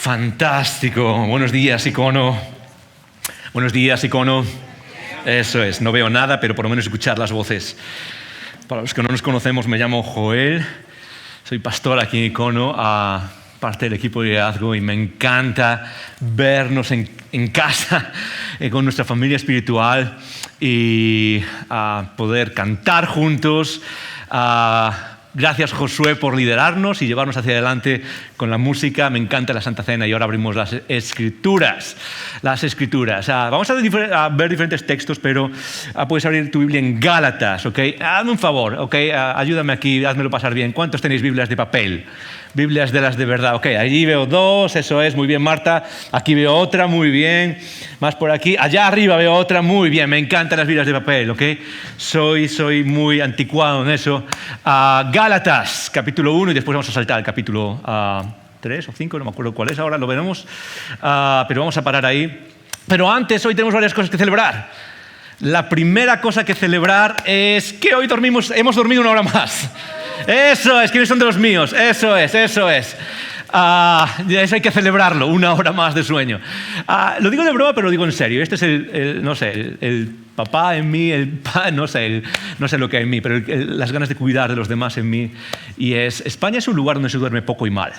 Fantástico. Buenos días, Icono. Buenos días, Icono. Eso es, no veo nada, pero por lo menos escuchar las voces. Para los que no nos conocemos, me llamo Joel, soy pastor aquí en Icono, parte del equipo de liderazgo, y me encanta vernos en casa con nuestra familia espiritual y poder cantar juntos. Gracias, Josué, por liderarnos y llevarnos hacia adelante con la música. Me encanta la Santa Cena y ahora abrimos las Escrituras. Vamos a ver diferentes textos, pero puedes abrir tu Biblia en Gálatas, ¿ok? Hazme un favor, ¿ok? Ayúdame aquí, házmelo pasar bien. ¿Cuántos tenéis Biblias de papel? Biblias de las de verdad, ok. Allí veo dos, eso es, muy bien, Marta. Aquí veo otra, muy bien. Más por aquí. Allá arriba veo otra, muy bien. Me encantan las Biblias de papel, ok. Soy muy anticuado en eso. Gálatas, capítulo 1, y después vamos a saltar al capítulo 3 o 5, no me acuerdo cuál es ahora, lo veremos. Pero vamos a parar ahí. Pero antes, hoy tenemos varias cosas que celebrar. La primera cosa que celebrar es que hoy hemos dormido una hora más. Eso es, ¿quiénes son de los míos? Eso es. Eso hay que celebrarlo, una hora más de sueño. Lo digo de broma, pero lo digo en serio. Este es el papá en mí, no sé lo que hay en mí, pero las ganas de cuidar de los demás en mí. Y España es un lugar donde se duerme poco y mal.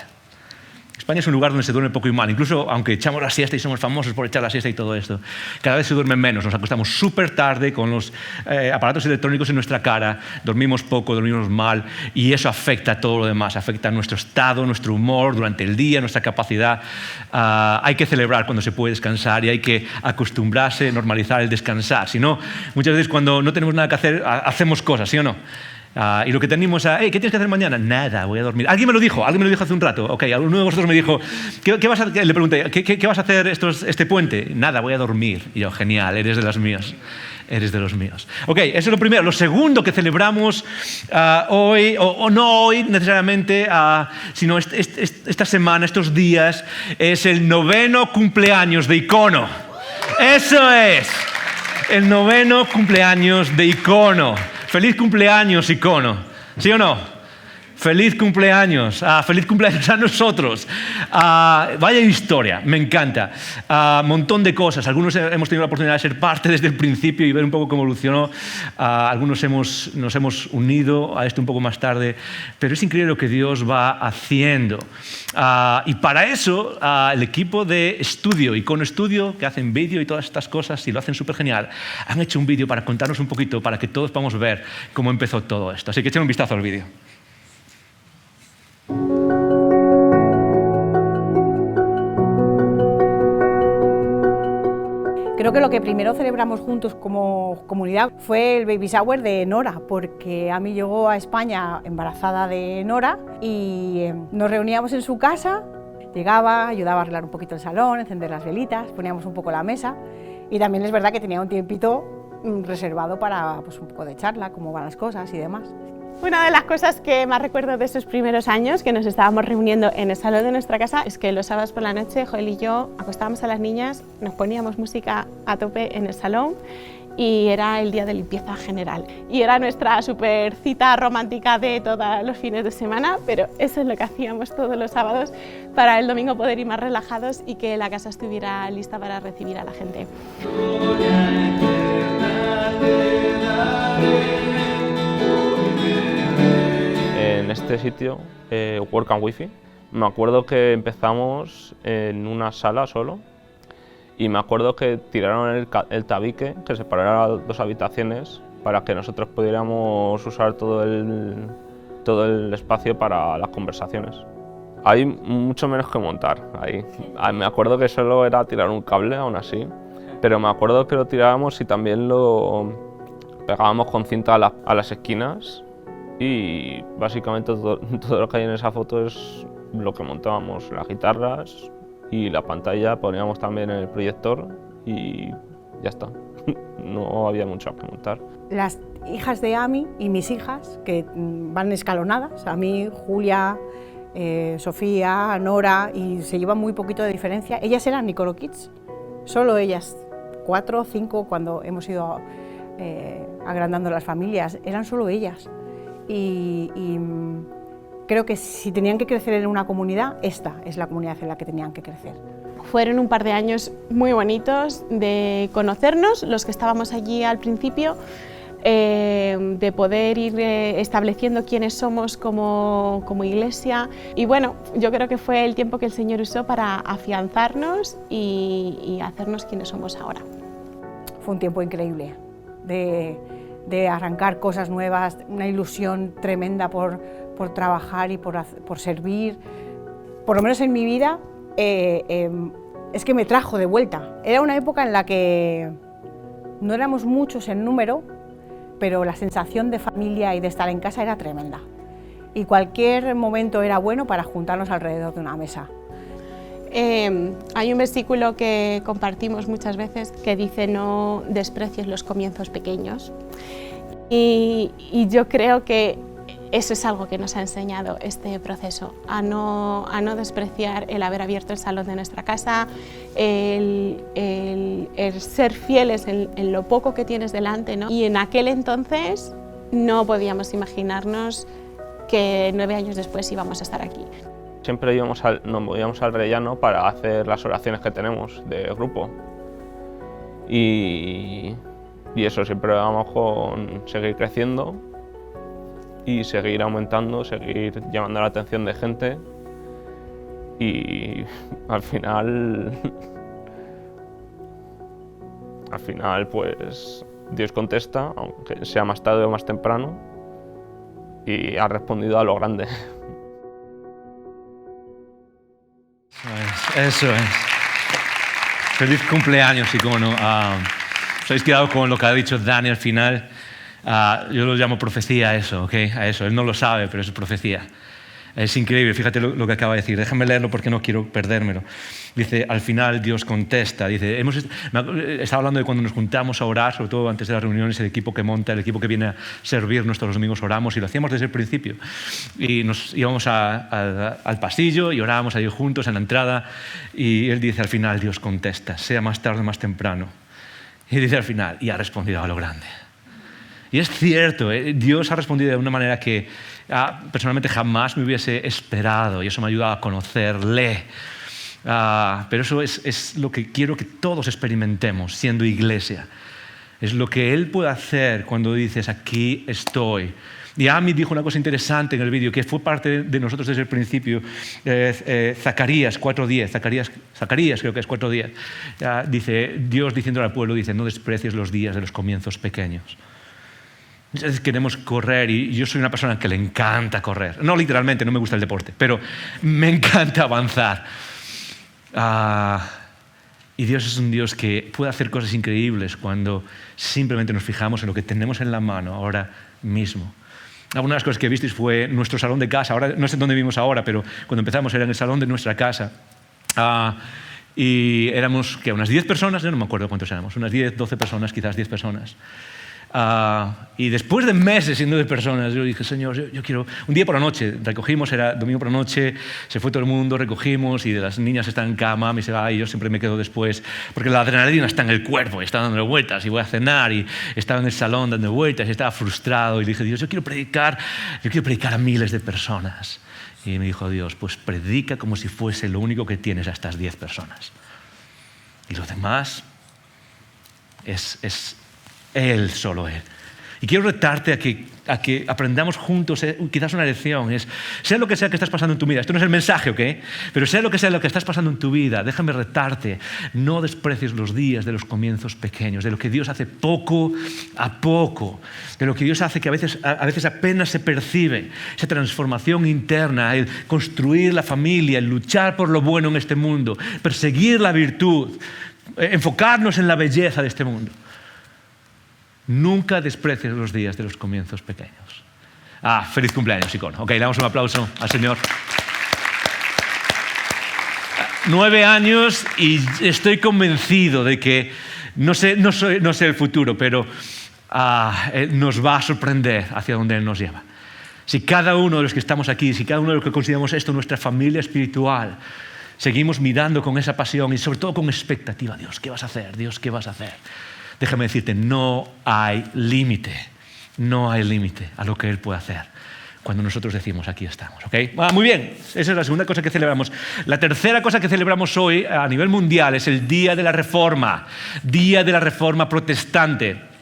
España es un lugar donde se duerme poco y mal, incluso aunque echamos la siesta y somos famosos por echar la siesta y todo esto, cada vez se duerme menos, nos acostamos súper tarde con los aparatos electrónicos en nuestra cara, dormimos poco, dormimos mal, y eso afecta a todo lo demás, afecta a nuestro estado, nuestro humor durante el día, nuestra capacidad. Hay que celebrar cuando se puede descansar y hay que acostumbrarse, normalizar el descansar. Si no, muchas veces cuando no tenemos nada que hacer, hacemos cosas, ¿sí o no? Y lo que tenemos ¿qué tienes que hacer mañana? Nada, voy a dormir. Alguien me lo dijo hace un rato. Ok, uno de vosotros me dijo, ¿qué vas a hacer? Le pregunté, ¿qué vas a hacer este puente? Nada, voy a dormir. Y yo, genial, eres de los míos. Eres de los míos. Ok, eso es lo primero. Lo segundo que celebramos hoy, o no hoy necesariamente, sino esta semana, estos días, es el 9º cumpleaños de Icono. Eso es, el 9º cumpleaños de Icono. ¡Feliz cumpleaños, Icono! ¿Sí o no? ¡Feliz cumpleaños! ¡Feliz cumpleaños a nosotros! Vaya historia, me encanta. Montón de cosas. Algunos hemos tenido la oportunidad de ser parte desde el principio y ver un poco cómo evolucionó. Algunos nos hemos unido a esto un poco más tarde. Pero es increíble lo que Dios va haciendo. Y para eso, el equipo de estudio, Icono Estudio, que hacen vídeo y todas estas cosas, y lo hacen súper genial, han hecho un vídeo para contarnos un poquito, para que todos podamos ver cómo empezó todo esto. Así que echen un vistazo al vídeo. Creo que lo que primero celebramos juntos como comunidad fue el baby shower de Nora, porque Ami llegó a España embarazada de Nora y nos reuníamos en su casa, llegaba, ayudaba a arreglar un poquito el salón, encender las velitas, poníamos un poco la mesa y también es verdad que tenía un tiempito reservado para pues, un poco de charla, cómo van las cosas y demás. Una de las cosas que más recuerdo de esos primeros años que nos estábamos reuniendo en el salón de nuestra casa es que los sábados por la noche Joel y yo acostábamos a las niñas, nos poníamos música a tope en el salón y era el día de limpieza general. Y era nuestra super cita romántica de todos los fines de semana, pero eso es lo que hacíamos todos los sábados para el domingo poder ir más relajados y que la casa estuviera lista para recibir a la gente. En este sitio, Work and Wi-Fi, me acuerdo que empezamos en una sala solo y me acuerdo que tiraron el tabique que separara dos habitaciones para que nosotros pudiéramos usar todo el espacio para las conversaciones. Hay mucho menos que montar ahí. Me acuerdo que solo era tirar un cable aún así, pero me acuerdo que lo tirábamos y también lo pegábamos con cinta a las esquinas. Y básicamente todo lo que hay en esa foto es lo que montábamos, las guitarras y la pantalla, poníamos también el proyector y ya está. No había mucho que montar. Las hijas de Ami y mis hijas, que van escalonadas, a mí, Julia, Sofía, Nora, y se llevan muy poquito de diferencia. Ellas eran Icono Kids, solo ellas, 4 o 5 cuando hemos ido agrandando las familias, eran solo ellas. Y Creo que si tenían que crecer en una comunidad, esta es la comunidad en la que tenían que crecer. Fueron un par de años muy bonitos de conocernos, los que estábamos allí al principio, de poder ir estableciendo quiénes somos como iglesia. Y bueno, yo creo que fue el tiempo que el Señor usó para afianzarnos y hacernos quienes somos ahora. Fue un tiempo increíble de arrancar cosas nuevas, una ilusión tremenda por trabajar y por servir. Por lo menos en mi vida, es que me trajo de vuelta. Era una época en la que no éramos muchos en número, pero la sensación de familia y de estar en casa era tremenda. Y cualquier momento era bueno para juntarnos alrededor de una mesa. Hay un versículo que compartimos muchas veces que dice: no desprecies los comienzos pequeños. Y yo creo que eso es algo que nos ha enseñado este proceso, a no despreciar el haber abierto el salón de nuestra casa, el ser fieles en lo poco que tienes delante, ¿no? Y en aquel entonces no podíamos imaginarnos que 9 años después íbamos a estar aquí. Siempre nos movíamos al rellano para hacer las oraciones que tenemos de grupo. Y eso, siempre vamos con seguir creciendo y seguir aumentando, seguir llamando la atención de gente, y al final pues Dios contesta, aunque sea más tarde o más temprano, y ha respondido a lo grande. Eso es. Feliz cumpleaños, Icono. Os habéis quedado con lo que ha dicho Dani al final. Yo lo llamo profecía a eso, ¿okay? A eso. Él no lo sabe, pero es profecía. Es increíble, fíjate lo que acaba de decir. Déjame leerlo porque no quiero perdérmelo. Dice, al final Dios contesta. Dice, estaba hablando de cuando nos juntamos a orar, sobre todo antes de las reuniones, el equipo que monta, el equipo que viene a servirnos todos los domingos, oramos, y lo hacíamos desde el principio. Y nos íbamos al pasillo y orábamos allí juntos en la entrada, y él dice, al final Dios contesta, sea más tarde o más temprano. Y dice al final, y ha respondido a lo grande. Y es cierto, Dios ha respondido de una manera que personalmente jamás me hubiese esperado, y eso me ha ayudado a conocerle. Pero eso es lo que quiero que todos experimentemos siendo iglesia. Es lo que Él puede hacer cuando dices, aquí estoy. Y Ami dijo una cosa interesante en el vídeo, que fue parte de nosotros desde el principio. Zacarías 4:10, Zacarías creo que es 4:10. Dice, Dios diciendo al pueblo, dice, no desprecies los días de los comienzos pequeños. Muchas veces queremos correr, y yo soy una persona que le encanta correr. No literalmente, no me gusta el deporte, pero me encanta avanzar. Y Dios es un Dios que puede hacer cosas increíbles cuando simplemente nos fijamos en lo que tenemos en la mano ahora mismo. Algunas de las cosas que visteis fue nuestro salón de casa. Ahora no sé dónde vivimos ahora, pero cuando empezamos era en el salón de nuestra casa. Y éramos unas 10 personas, yo no me acuerdo cuántos éramos, unas 10, 12 personas, quizás 10 personas. Y después de meses siendo de personas, yo dije, Señor, yo quiero... Un día por la noche, recogimos, era domingo por la noche, se fue todo el mundo, recogimos, y las niñas están en cama, me dice, y yo siempre me quedo después, porque la adrenalina está en el cuerpo, y está dando vueltas, y voy a cenar, y estaba en el salón dando vueltas, y estaba frustrado, y dije, Dios, yo quiero predicar a miles de personas. Y me dijo Dios, pues predica como si fuese lo único que tienes a estas 10 personas. Y lo demás es Él, solo Él. Y quiero retarte a que aprendamos juntos, quizás una lección, sea lo que sea que estás pasando en tu vida, esto no es el mensaje, ¿ok? Pero sea lo que estás pasando en tu vida, déjame retarte, no desprecies los días de los comienzos pequeños, de lo que Dios hace poco a poco, de lo que Dios hace que a veces apenas se percibe, esa transformación interna, el construir la familia, el luchar por lo bueno en este mundo, perseguir la virtud, enfocarnos en la belleza de este mundo. Nunca desprecies los días de los comienzos pequeños. Feliz cumpleaños, Icono. Ok, le damos un aplauso al Señor. 9 años, y estoy convencido de que, no sé el futuro, pero nos va a sorprender hacia donde Él nos lleva. Si cada uno de los que estamos aquí, si cada uno de los que consideramos esto nuestra familia espiritual, seguimos mirando con esa pasión y sobre todo con expectativa, Dios, ¿qué vas a hacer? Dios, ¿qué vas a hacer? Déjame decirte, no hay límite a lo que Él puede hacer cuando nosotros decimos aquí estamos, ¿ok? Muy bien, esa es la segunda cosa que celebramos. La tercera cosa que celebramos hoy a nivel mundial es el Día de la Reforma Protestante.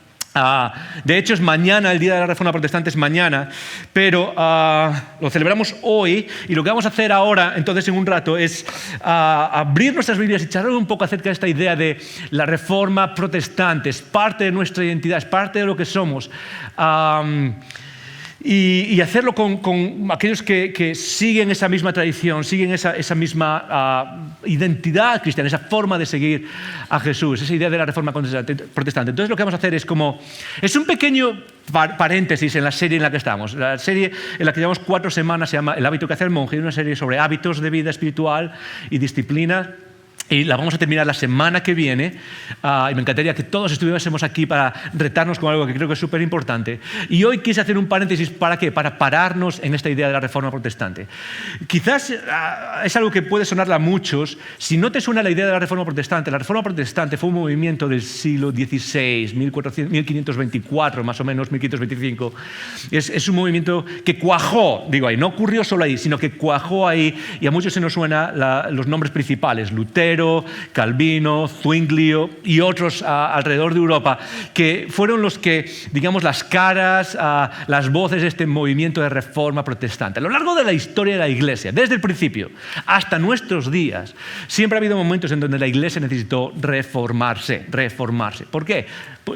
De hecho, es mañana, el Día de la Reforma Protestante es mañana, pero lo celebramos hoy, y lo que vamos a hacer ahora, entonces en un rato, es abrir nuestras Biblias y charlar un poco acerca de esta idea de la Reforma Protestante. Es parte de nuestra identidad, es parte de lo que somos. Y hacerlo con aquellos que siguen esa misma tradición, siguen esa misma identidad cristiana, esa forma de seguir a Jesús, esa idea de la Reforma Protestante. Entonces lo que vamos a hacer es un pequeño paréntesis en la serie en la que estamos. La serie en la que llevamos 4 semanas se llama El hábito que hace el monje, y una serie sobre hábitos de vida espiritual y disciplina. Y la vamos a terminar la semana que viene, y me encantaría que todos estuviésemos aquí para retarnos con algo que creo que es súper importante. Y hoy quise hacer un paréntesis, ¿para qué? Para pararnos en esta idea de la Reforma Protestante. Quizás es algo que puede sonarle a muchos. Si no te suena la idea de la Reforma Protestante fue un movimiento del siglo XVI, 1524 más o menos, 1525. Es un movimiento que cuajó, digo ahí, no ocurrió solo ahí, sino que cuajó ahí, y a muchos se nos suenan los nombres principales: Lutero, Calvino, Zwinglio y otros alrededor de Europa, que fueron los que, digamos, las caras, las voces de este movimiento de reforma protestante. A lo largo de la historia de la Iglesia, desde el principio hasta nuestros días, siempre ha habido momentos en donde la Iglesia necesitó reformarse. ¿Por qué?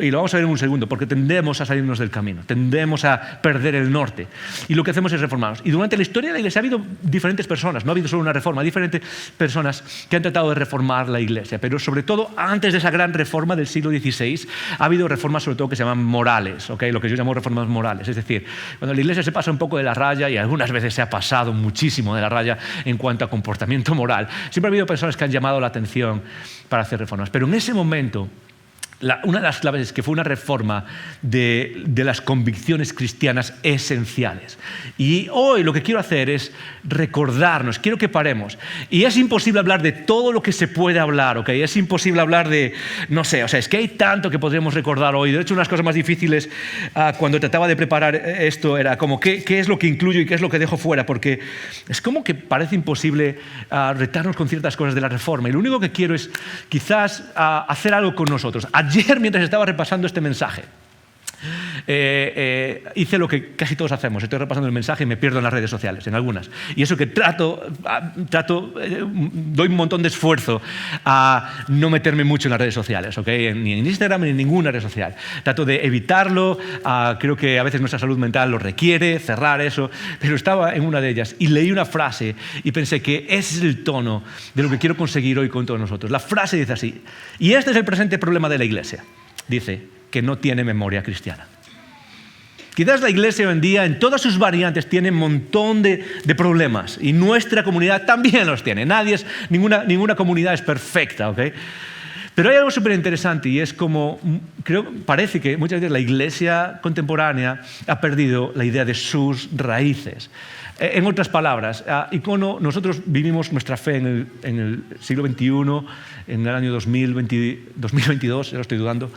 Y lo vamos a ver en un segundo, porque tendemos a salirnos del camino, tendemos a perder el norte, y lo que hacemos es reformarnos. Y durante la historia de la Iglesia ha habido diferentes personas, no ha habido solo una reforma, diferentes personas que han tratado de reformar la Iglesia, pero sobre todo antes de esa gran reforma del siglo XVI ha habido reformas sobre todo que se llaman morales, ¿okay? Lo que yo llamo reformas morales, es decir, cuando la Iglesia se pasa un poco de la raya, y algunas veces se ha pasado muchísimo de la raya en cuanto a comportamiento moral, siempre ha habido personas que han llamado la atención para hacer reformas, pero en ese momento una de las claves es que fue una reforma de las convicciones cristianas esenciales. Y hoy lo que quiero hacer es recordarnos, quiero que paremos. Y es imposible hablar de todo lo que se puede hablar, ¿ok? Es imposible hablar de, no sé, o sea, es que hay tanto que podríamos recordar hoy. De hecho, una de las cosas más difíciles cuando trataba de preparar esto era como qué es lo que incluyo y qué es lo que dejo fuera, porque es como que parece imposible retarnos con ciertas cosas de la reforma. Y lo único que quiero es quizás hacer algo con nosotros. Ayer, mientras estaba repasando este mensaje, hice lo que casi todos hacemos. Estoy repasando el mensaje y me pierdo en las redes sociales, en algunas. Y eso que doy un montón de esfuerzo a no meterme mucho en las redes sociales, ¿okay? Ni en Instagram ni en ninguna red social. Trato de evitarlo, creo que a veces nuestra salud mental lo requiere, cerrar eso, pero estaba en una de ellas y leí una frase y pensé que ese es el tono de lo que quiero conseguir hoy con todos nosotros. La frase dice así: y este es el presente problema de la Iglesia. Dice que no tiene memoria cristiana. Quizás la Iglesia hoy en día, en todas sus variantes, tiene un montón de problemas, y nuestra comunidad también los tiene. Ninguna comunidad es perfecta, ¿ok? Pero hay algo súper interesante, y es como, parece que muchas veces la Iglesia contemporánea ha perdido la idea de sus raíces. En otras palabras, Icono, nosotros vivimos nuestra fe en el siglo XXI, en el año 2022, ya lo estoy dudando,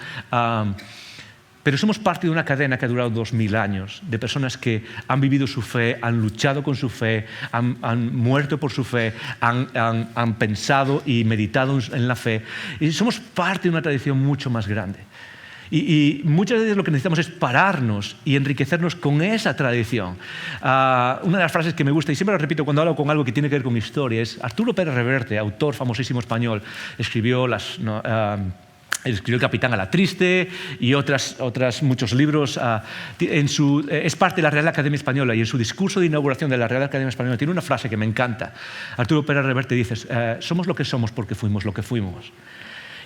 pero somos parte de una cadena que ha durado 2000 años, de personas que han vivido su fe, han luchado con su fe, han muerto por su fe, han pensado y meditado en la fe, y somos parte de una tradición mucho más grande. Y muchas veces lo que necesitamos es pararnos y enriquecernos con esa tradición. Una de las frases que me gusta, y siempre lo repito cuando hablo con algo que tiene que ver con mi historia, es Arturo Pérez Reverte, autor famosísimo español. Escribió El Capitán a la Triste y muchos libros. Es parte de la Real Academia Española, y en su discurso de inauguración de la Real Academia Española tiene una frase que me encanta. Arturo Pérez Reverte dice: somos lo que somos porque fuimos lo que fuimos.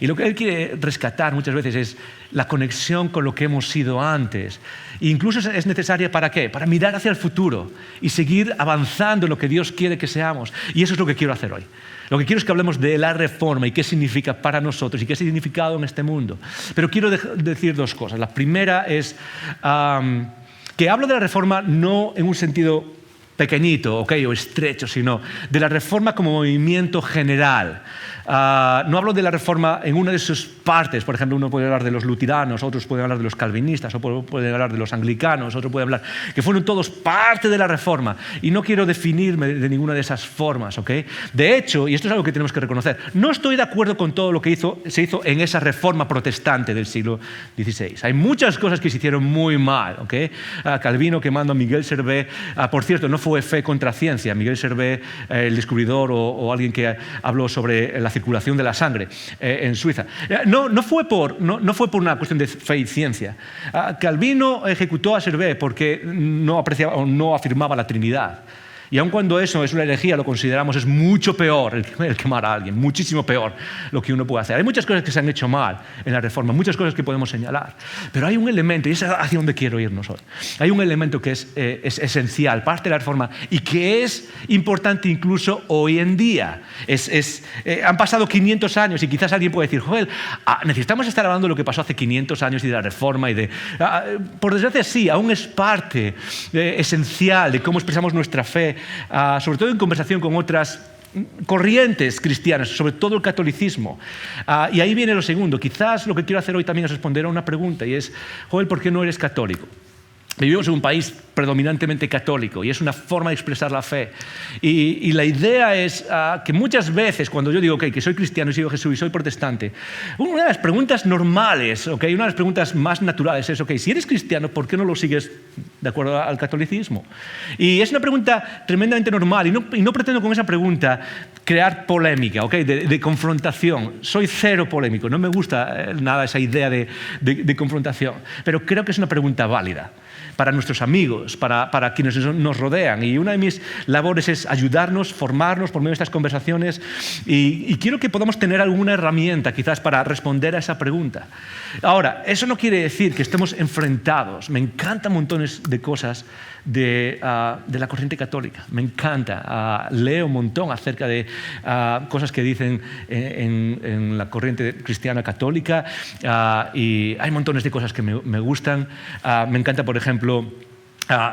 Y lo que él quiere rescatar muchas veces es la conexión con lo que hemos sido antes. E incluso es necesaria ¿para qué? Para mirar hacia el futuro y seguir avanzando en lo que Dios quiere que seamos. Y eso es lo que quiero hacer hoy. Lo que quiero es que hablemos de la reforma y qué significa para nosotros y qué ha significado en este mundo. Pero quiero decir dos cosas. La primera es que hablo de la reforma no en un sentido pequeñito, o estrecho, sino de la reforma como movimiento general. No hablo de la Reforma en una de sus partes. Por ejemplo, uno puede hablar de los luteranos, otros pueden hablar de los calvinistas, otros pueden hablar de los anglicanos, otro puede hablar que fueron todos parte de la Reforma. Y no quiero definirme de ninguna de esas formas, ¿ok? De hecho, y esto es algo que tenemos que reconocer, no estoy de acuerdo con todo lo que se hizo en esa Reforma protestante del siglo XVI. Hay muchas cosas que se hicieron muy mal, ¿ok? Calvino quemando a Miguel Servet. Por cierto, no fue fe contra ciencia. Miguel Servet, el descubridor o alguien que habló sobre la circulación de la sangre en Suiza. No fue por una cuestión de fe y ciencia. Calvino ejecutó a Servet porque no apreciaba o no afirmaba la Trinidad. Y aun cuando eso es una herejía, lo consideramos, es mucho peor el quemar a alguien, muchísimo peor lo que uno puede hacer. Hay muchas cosas que se han hecho mal en la Reforma, muchas cosas que podemos señalar, pero hay un elemento, y es hacia donde quiero irnos hoy, hay un elemento que es esencial, parte de la Reforma, y que es importante incluso hoy en día. Han pasado 500 años y quizás alguien puede decir, Joel, necesitamos estar hablando de lo que pasó hace 500 años y de la Reforma. Por desgracia sí, aún es parte esencial de cómo expresamos nuestra fe, sobre todo en conversación con otras corrientes cristianas, sobre todo el catolicismo. Y ahí viene lo segundo. Quizás lo que quiero hacer hoy también es responder a una pregunta, y es, Joel, ¿por qué no eres católico? Vivimos en un país predominantemente católico y es una forma de expresar la fe. Y la idea es que muchas veces cuando yo digo que soy cristiano y sigo a Jesús y soy protestante, una de las preguntas normales, una de las preguntas más naturales es, si eres cristiano, ¿por qué no lo sigues de acuerdo al catolicismo? Y es una pregunta tremendamente normal y no pretendo con esa pregunta crear polémica, de confrontación. Soy cero polémico, no me gusta nada esa idea de confrontación, pero creo que es una pregunta válida para nuestros amigos, para quienes nos rodean. Y una de mis labores es ayudarnos, formarnos por medio de estas conversaciones y quiero que podamos tener alguna herramienta quizás para responder a esa pregunta. Ahora, eso no quiere decir que estemos enfrentados. Me encantan montones de cosas de la corriente católica. Me encanta. Leo un montón acerca de cosas que dicen en la corriente cristiana católica y hay montones de cosas que me gustan. Me encanta, por ejemplo,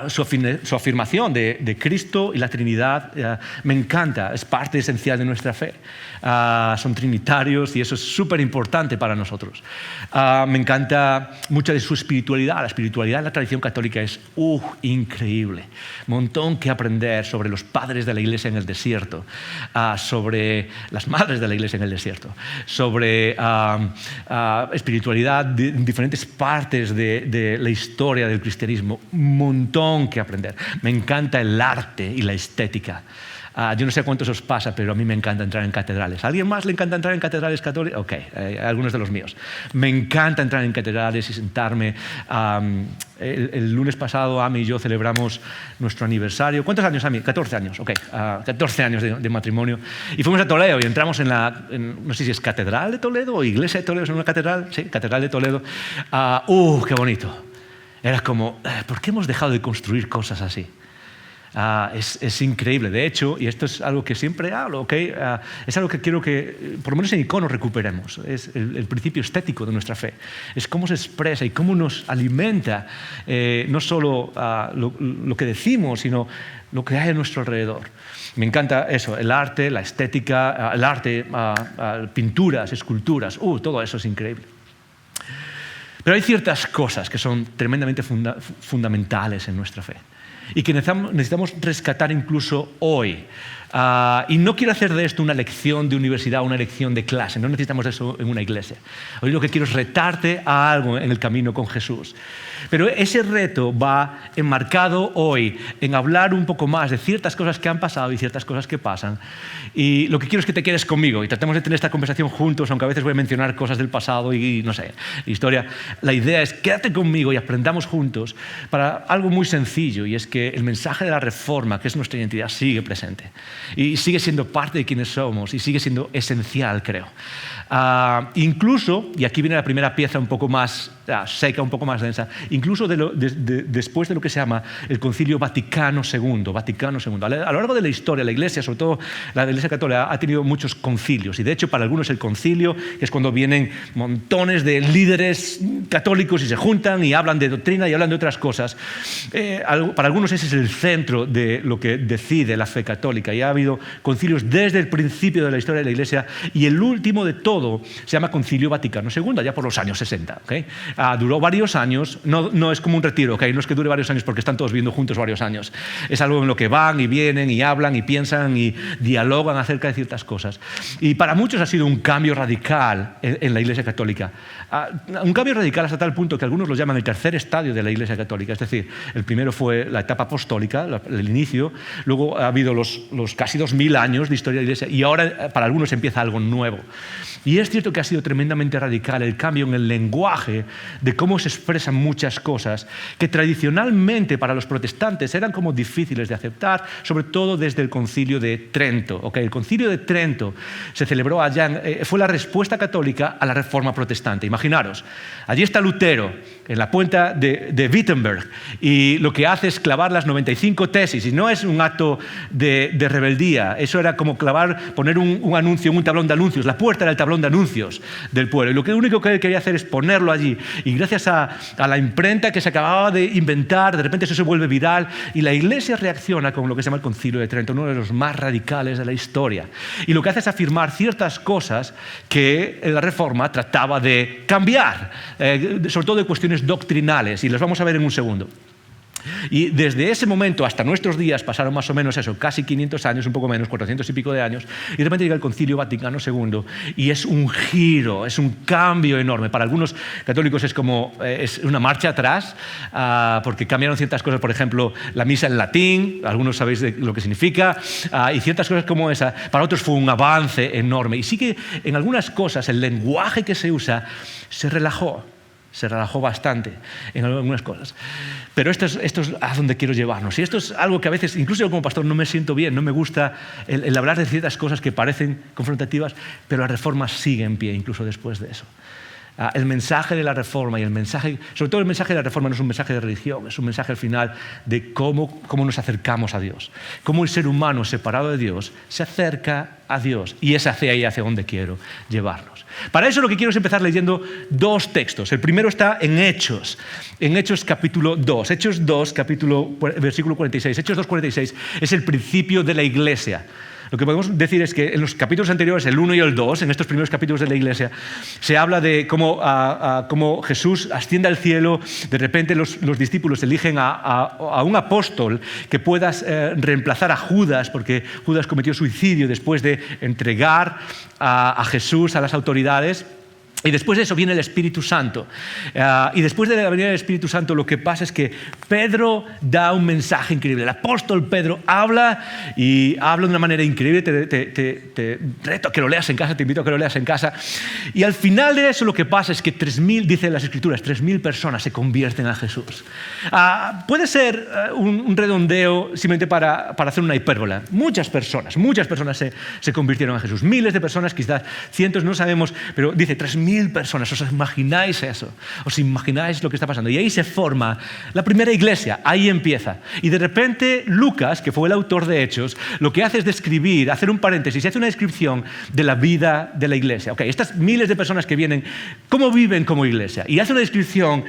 su afirmación de Cristo y la Trinidad. Me encanta, es parte esencial de nuestra fe. Son trinitarios y eso es súper importante para nosotros. Me encanta mucha de su espiritualidad. La espiritualidad en la tradición católica es increíble. Montón que aprender sobre los padres de la iglesia en el desierto, sobre las madres de la iglesia en el desierto, sobre espiritualidad en diferentes partes de la historia del cristianismo. Montón que aprender. Me encanta el arte y la estética. Yo no sé cuántos os pasa, pero a mí me encanta entrar en catedrales. ¿A alguien más le encanta entrar en catedrales católicas? Ok, algunos de los míos. Me encanta entrar en catedrales y sentarme. El lunes pasado, Ami y yo celebramos nuestro aniversario. ¿Cuántos años, Ami? 14 años, ok. 14 años de matrimonio. Y fuimos a Toledo y entramos no sé si es Catedral de Toledo o Iglesia de Toledo, ¿es una catedral? Sí, Catedral de Toledo. ¡Qué bonito! Era como, ¿por qué hemos dejado de construir cosas así? Es increíble. De hecho, y esto es algo que siempre hablo, es algo que quiero que, por lo menos en Icono, recuperemos. Es el principio estético de nuestra fe. Es cómo se expresa y cómo nos alimenta no solo lo que decimos, sino lo que hay a nuestro alrededor. Me encanta eso, el arte, la estética, el arte, pinturas, esculturas, todo eso es increíble. Pero hay ciertas cosas que son tremendamente fundamentales en nuestra fe y que necesitamos rescatar incluso hoy. Y no quiero hacer de esto una lección de universidad, una lección de clase. No necesitamos eso en una iglesia. Hoy lo que quiero es retarte a algo en el camino con Jesús. Pero ese reto va enmarcado hoy en hablar un poco más de ciertas cosas que han pasado y ciertas cosas que pasan. Y lo que quiero es que te quedes conmigo y tratemos de tener esta conversación juntos, aunque a veces voy a mencionar cosas del pasado y no sé, historia. La idea es quédate conmigo y aprendamos juntos para algo muy sencillo, y es que el mensaje de la Reforma, que es nuestra identidad, sigue presente. Y sigue siendo parte de quienes somos y sigue siendo esencial, creo. Incluso, y aquí viene la primera pieza un poco más seca, un poco más densa, incluso después de lo que se llama el Concilio Vaticano II. A lo largo de la historia, la Iglesia, sobre todo la Iglesia Católica, ha tenido muchos concilios, y de hecho para algunos el concilio, que es cuando vienen montones de líderes católicos y se juntan y hablan de doctrina y hablan de otras cosas. Para algunos ese es el centro de lo que decide la fe católica, y ha habido concilios desde el principio de la historia de la Iglesia, y el último de todo se llama Concilio Vaticano II, ya por los años 60. ¿Okay? Duró varios años, no es como un retiro, ¿okay? No es que dure varios años porque están todos viviendo juntos varios años, es algo en lo que van y vienen y hablan y piensan y dialogan acerca de ciertas cosas. Y para muchos ha sido un cambio radical en la Iglesia Católica, un cambio radical hasta tal punto que algunos lo llaman el tercer estadio de la Iglesia Católica, es decir, el primero fue la etapa apostólica, el inicio, luego ha habido los casi 2000 años de historia de la Iglesia, y ahora para algunos empieza algo nuevo. Y es cierto que ha sido tremendamente radical el cambio en el lenguaje de cómo se expresan muchas cosas que tradicionalmente para los protestantes eran como difíciles de aceptar, sobre todo desde el Concilio de Trento. ¿Okay? El Concilio de Trento se celebró allá, fue la respuesta católica a la Reforma protestante. Imaginaros, allí está Lutero en la puerta de Wittenberg, y lo que hace es clavar las 95 tesis, y no es un acto de rebeldía, eso era como poner un anuncio en un tablón de anuncios, la puerta era el tablón de anuncios del pueblo, y lo único que él quería hacer es ponerlo allí, y gracias a la imprenta que se acababa de inventar, de repente eso se vuelve viral, y la Iglesia reacciona con lo que se llama el Concilio de Trento, uno de los más radicales de la historia, y lo que hace es afirmar ciertas cosas que la Reforma trataba de cambiar, sobre todo de cuestiones doctrinales, y las vamos a ver en un segundo. Y desde ese momento hasta nuestros días pasaron más o menos eso, casi 500 años, un poco menos, 400 y pico de años, y de repente llega el Concilio Vaticano II, y es un giro, es un cambio enorme. Para algunos católicos es como es una marcha atrás, porque cambiaron ciertas cosas, por ejemplo, la misa en latín, algunos sabéis de lo que significa, y ciertas cosas como esa. Para otros fue un avance enorme, y sí que en algunas cosas el lenguaje que se usa se relajó bastante en algunas cosas. Pero esto es a donde quiero llevarnos. Y esto es algo que a veces, incluso yo como pastor, no me siento bien, no me gusta el hablar de ciertas cosas que parecen confrontativas, pero la Reforma sigue en pie incluso después de eso. El mensaje de la Reforma y sobre todo el mensaje de la Reforma no es un mensaje de religión, es un mensaje al final de cómo nos acercamos a Dios, cómo el ser humano separado de Dios se acerca a Dios, y es hacia donde quiero llevarnos. Para eso lo que quiero es empezar leyendo dos textos. El primero está en Hechos capítulo 2. Hechos 2, versículo 46. Hechos 2:46 es el principio de la Iglesia. Lo que podemos decir es que en los capítulos anteriores, el 1 y el 2, en estos primeros capítulos de la Iglesia, se habla de cómo Jesús asciende al cielo, de repente los discípulos eligen a un apóstol que pueda reemplazar a Judas, porque Judas cometió suicidio después de entregar a Jesús a las autoridades. Y después de eso viene el Espíritu Santo. Y después de la venida del Espíritu Santo lo que pasa es que Pedro da un mensaje increíble. El apóstol Pedro habla de una manera increíble. Te reto a que lo leas en casa, te invito a que lo leas en casa. Y al final de eso lo que pasa es que 3.000, dicen las Escrituras, 3.000 personas se convierten a Jesús. Puede ser un redondeo simplemente para hacer una hipérbola. Muchas personas se convirtieron a Jesús. Miles de personas, quizás cientos, no sabemos, pero dice 3.000 personas. ¿Os imagináis eso? ¿Os imagináis lo que está pasando? Y ahí se forma la primera iglesia, ahí empieza. Y de repente Lucas, que fue el autor de Hechos, lo que hace es describir, hacer un paréntesis, hace una descripción de la vida de la iglesia. Okay, estas miles de personas que vienen, ¿cómo viven como iglesia? Y hace una descripción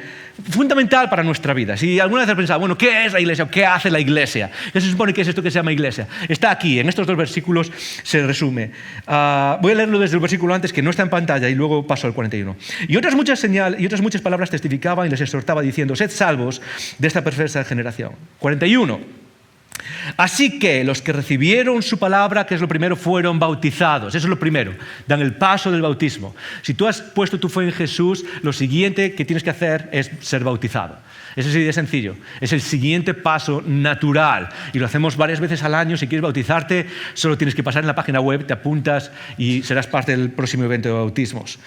fundamental para nuestra vida. Si alguna vez has pensado, bueno, ¿qué es la iglesia? ¿Qué hace la iglesia? ¿Qué se supone que es esto que se llama iglesia? Está aquí, en estos dos versículos se resume. Voy a leerlo desde el versículo antes, que no está en pantalla, y luego paso al 41. Y otras muchas palabras testificaban y les exhortaba diciendo, sed salvos de esta perversa generación. 41. Así que los que recibieron su palabra, que es lo primero, fueron bautizados. Eso es lo primero, dan el paso del bautismo. Si tú has puesto tu fe en Jesús, lo siguiente que tienes que hacer es ser bautizado. Eso sí de sencillo, es el siguiente paso natural, y lo hacemos varias veces al año. Si quieres bautizarte, solo tienes que pasar en la página web, te apuntas y serás parte del próximo evento de bautismos.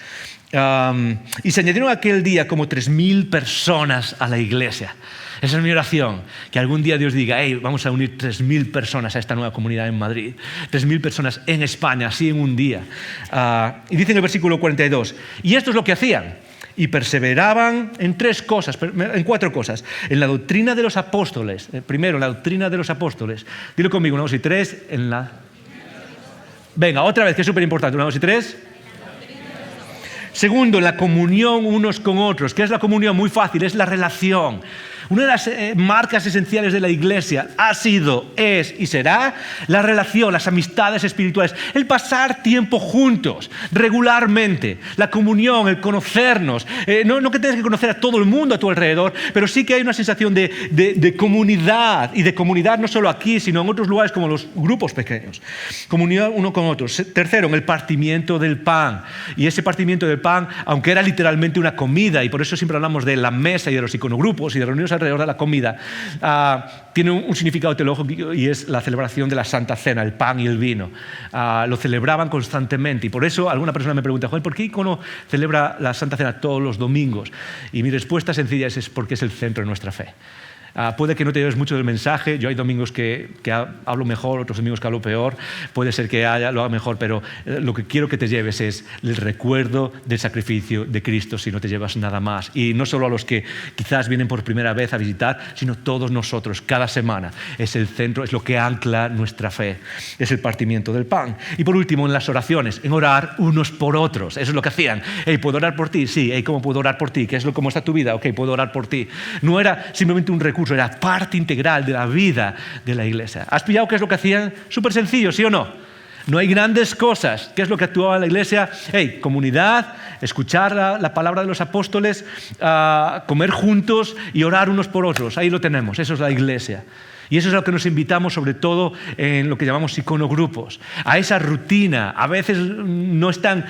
Y se añadieron aquel día como 3.000 personas a la iglesia. Esa es mi oración, que algún día Dios diga, hey, vamos a unir 3.000 personas a esta nueva comunidad en Madrid, 3.000 personas en España, así en un día. Y dice en el versículo 42, y esto es lo que hacían. y perseveraban en 4 cosas. En la doctrina de los apóstoles. Primero, en la doctrina de los apóstoles. Dilo conmigo, 1, 2 y 3. Venga, otra vez, que es súper importante. 1, 2 y 3. Segundo, en la comunión unos con otros. ¿Qué es la comunión? Muy fácil, es la relación. Una de las marcas esenciales de la Iglesia ha sido, es y será la relación, las amistades espirituales, el pasar tiempo juntos, regularmente, la comunión, el conocernos. No que tengas que conocer a todo el mundo a tu alrededor, pero sí que hay una sensación de comunidad, y de comunidad no solo aquí, sino en otros lugares como los grupos pequeños. Comunión uno con otros. Tercero, en el partimiento del pan. Y ese partimiento del pan, aunque era literalmente una comida, y por eso siempre hablamos de la mesa y de los iconogrupos y de reuniones alrededor de la comida, tiene un significado teológico, y es la celebración de la Santa Cena, el pan y el vino. Lo celebraban constantemente, y por eso alguna persona me pregunta, Joel, ¿por qué Icono celebra la Santa Cena todos los domingos? Y mi respuesta sencilla es porque es el centro de nuestra fe. Puede que no te lleves mucho del mensaje. Yo hay domingos que hablo mejor, otros domingos que hablo peor. Puede ser que lo haga mejor, pero lo que quiero que te lleves es el recuerdo del sacrificio de Cristo, si no te llevas nada más. Y no solo a los que quizás vienen por primera vez a visitar, sino todos nosotros, cada semana. Es el centro, es lo que ancla nuestra fe. Es el partimiento del pan. Y por último, en las oraciones, en orar unos por otros. Eso es lo que hacían. Hey, ¿puedo orar por ti? Sí. Hey, ¿cómo puedo orar por ti? ¿Cómo está tu vida? Ok, puedo orar por ti. No era simplemente un recurso, era parte integral de la vida de la Iglesia. ¿Has pillado qué es lo que hacían? Súper sencillo, ¿sí o no? No hay grandes cosas. ¿Qué es lo que actuaba la Iglesia? Hey, comunidad, escuchar la palabra de los apóstoles, comer juntos y orar unos por otros. Ahí lo tenemos, eso es la Iglesia. Y eso es a lo que nos invitamos, sobre todo en lo que llamamos iconogrupos, a esa rutina. A veces no es tan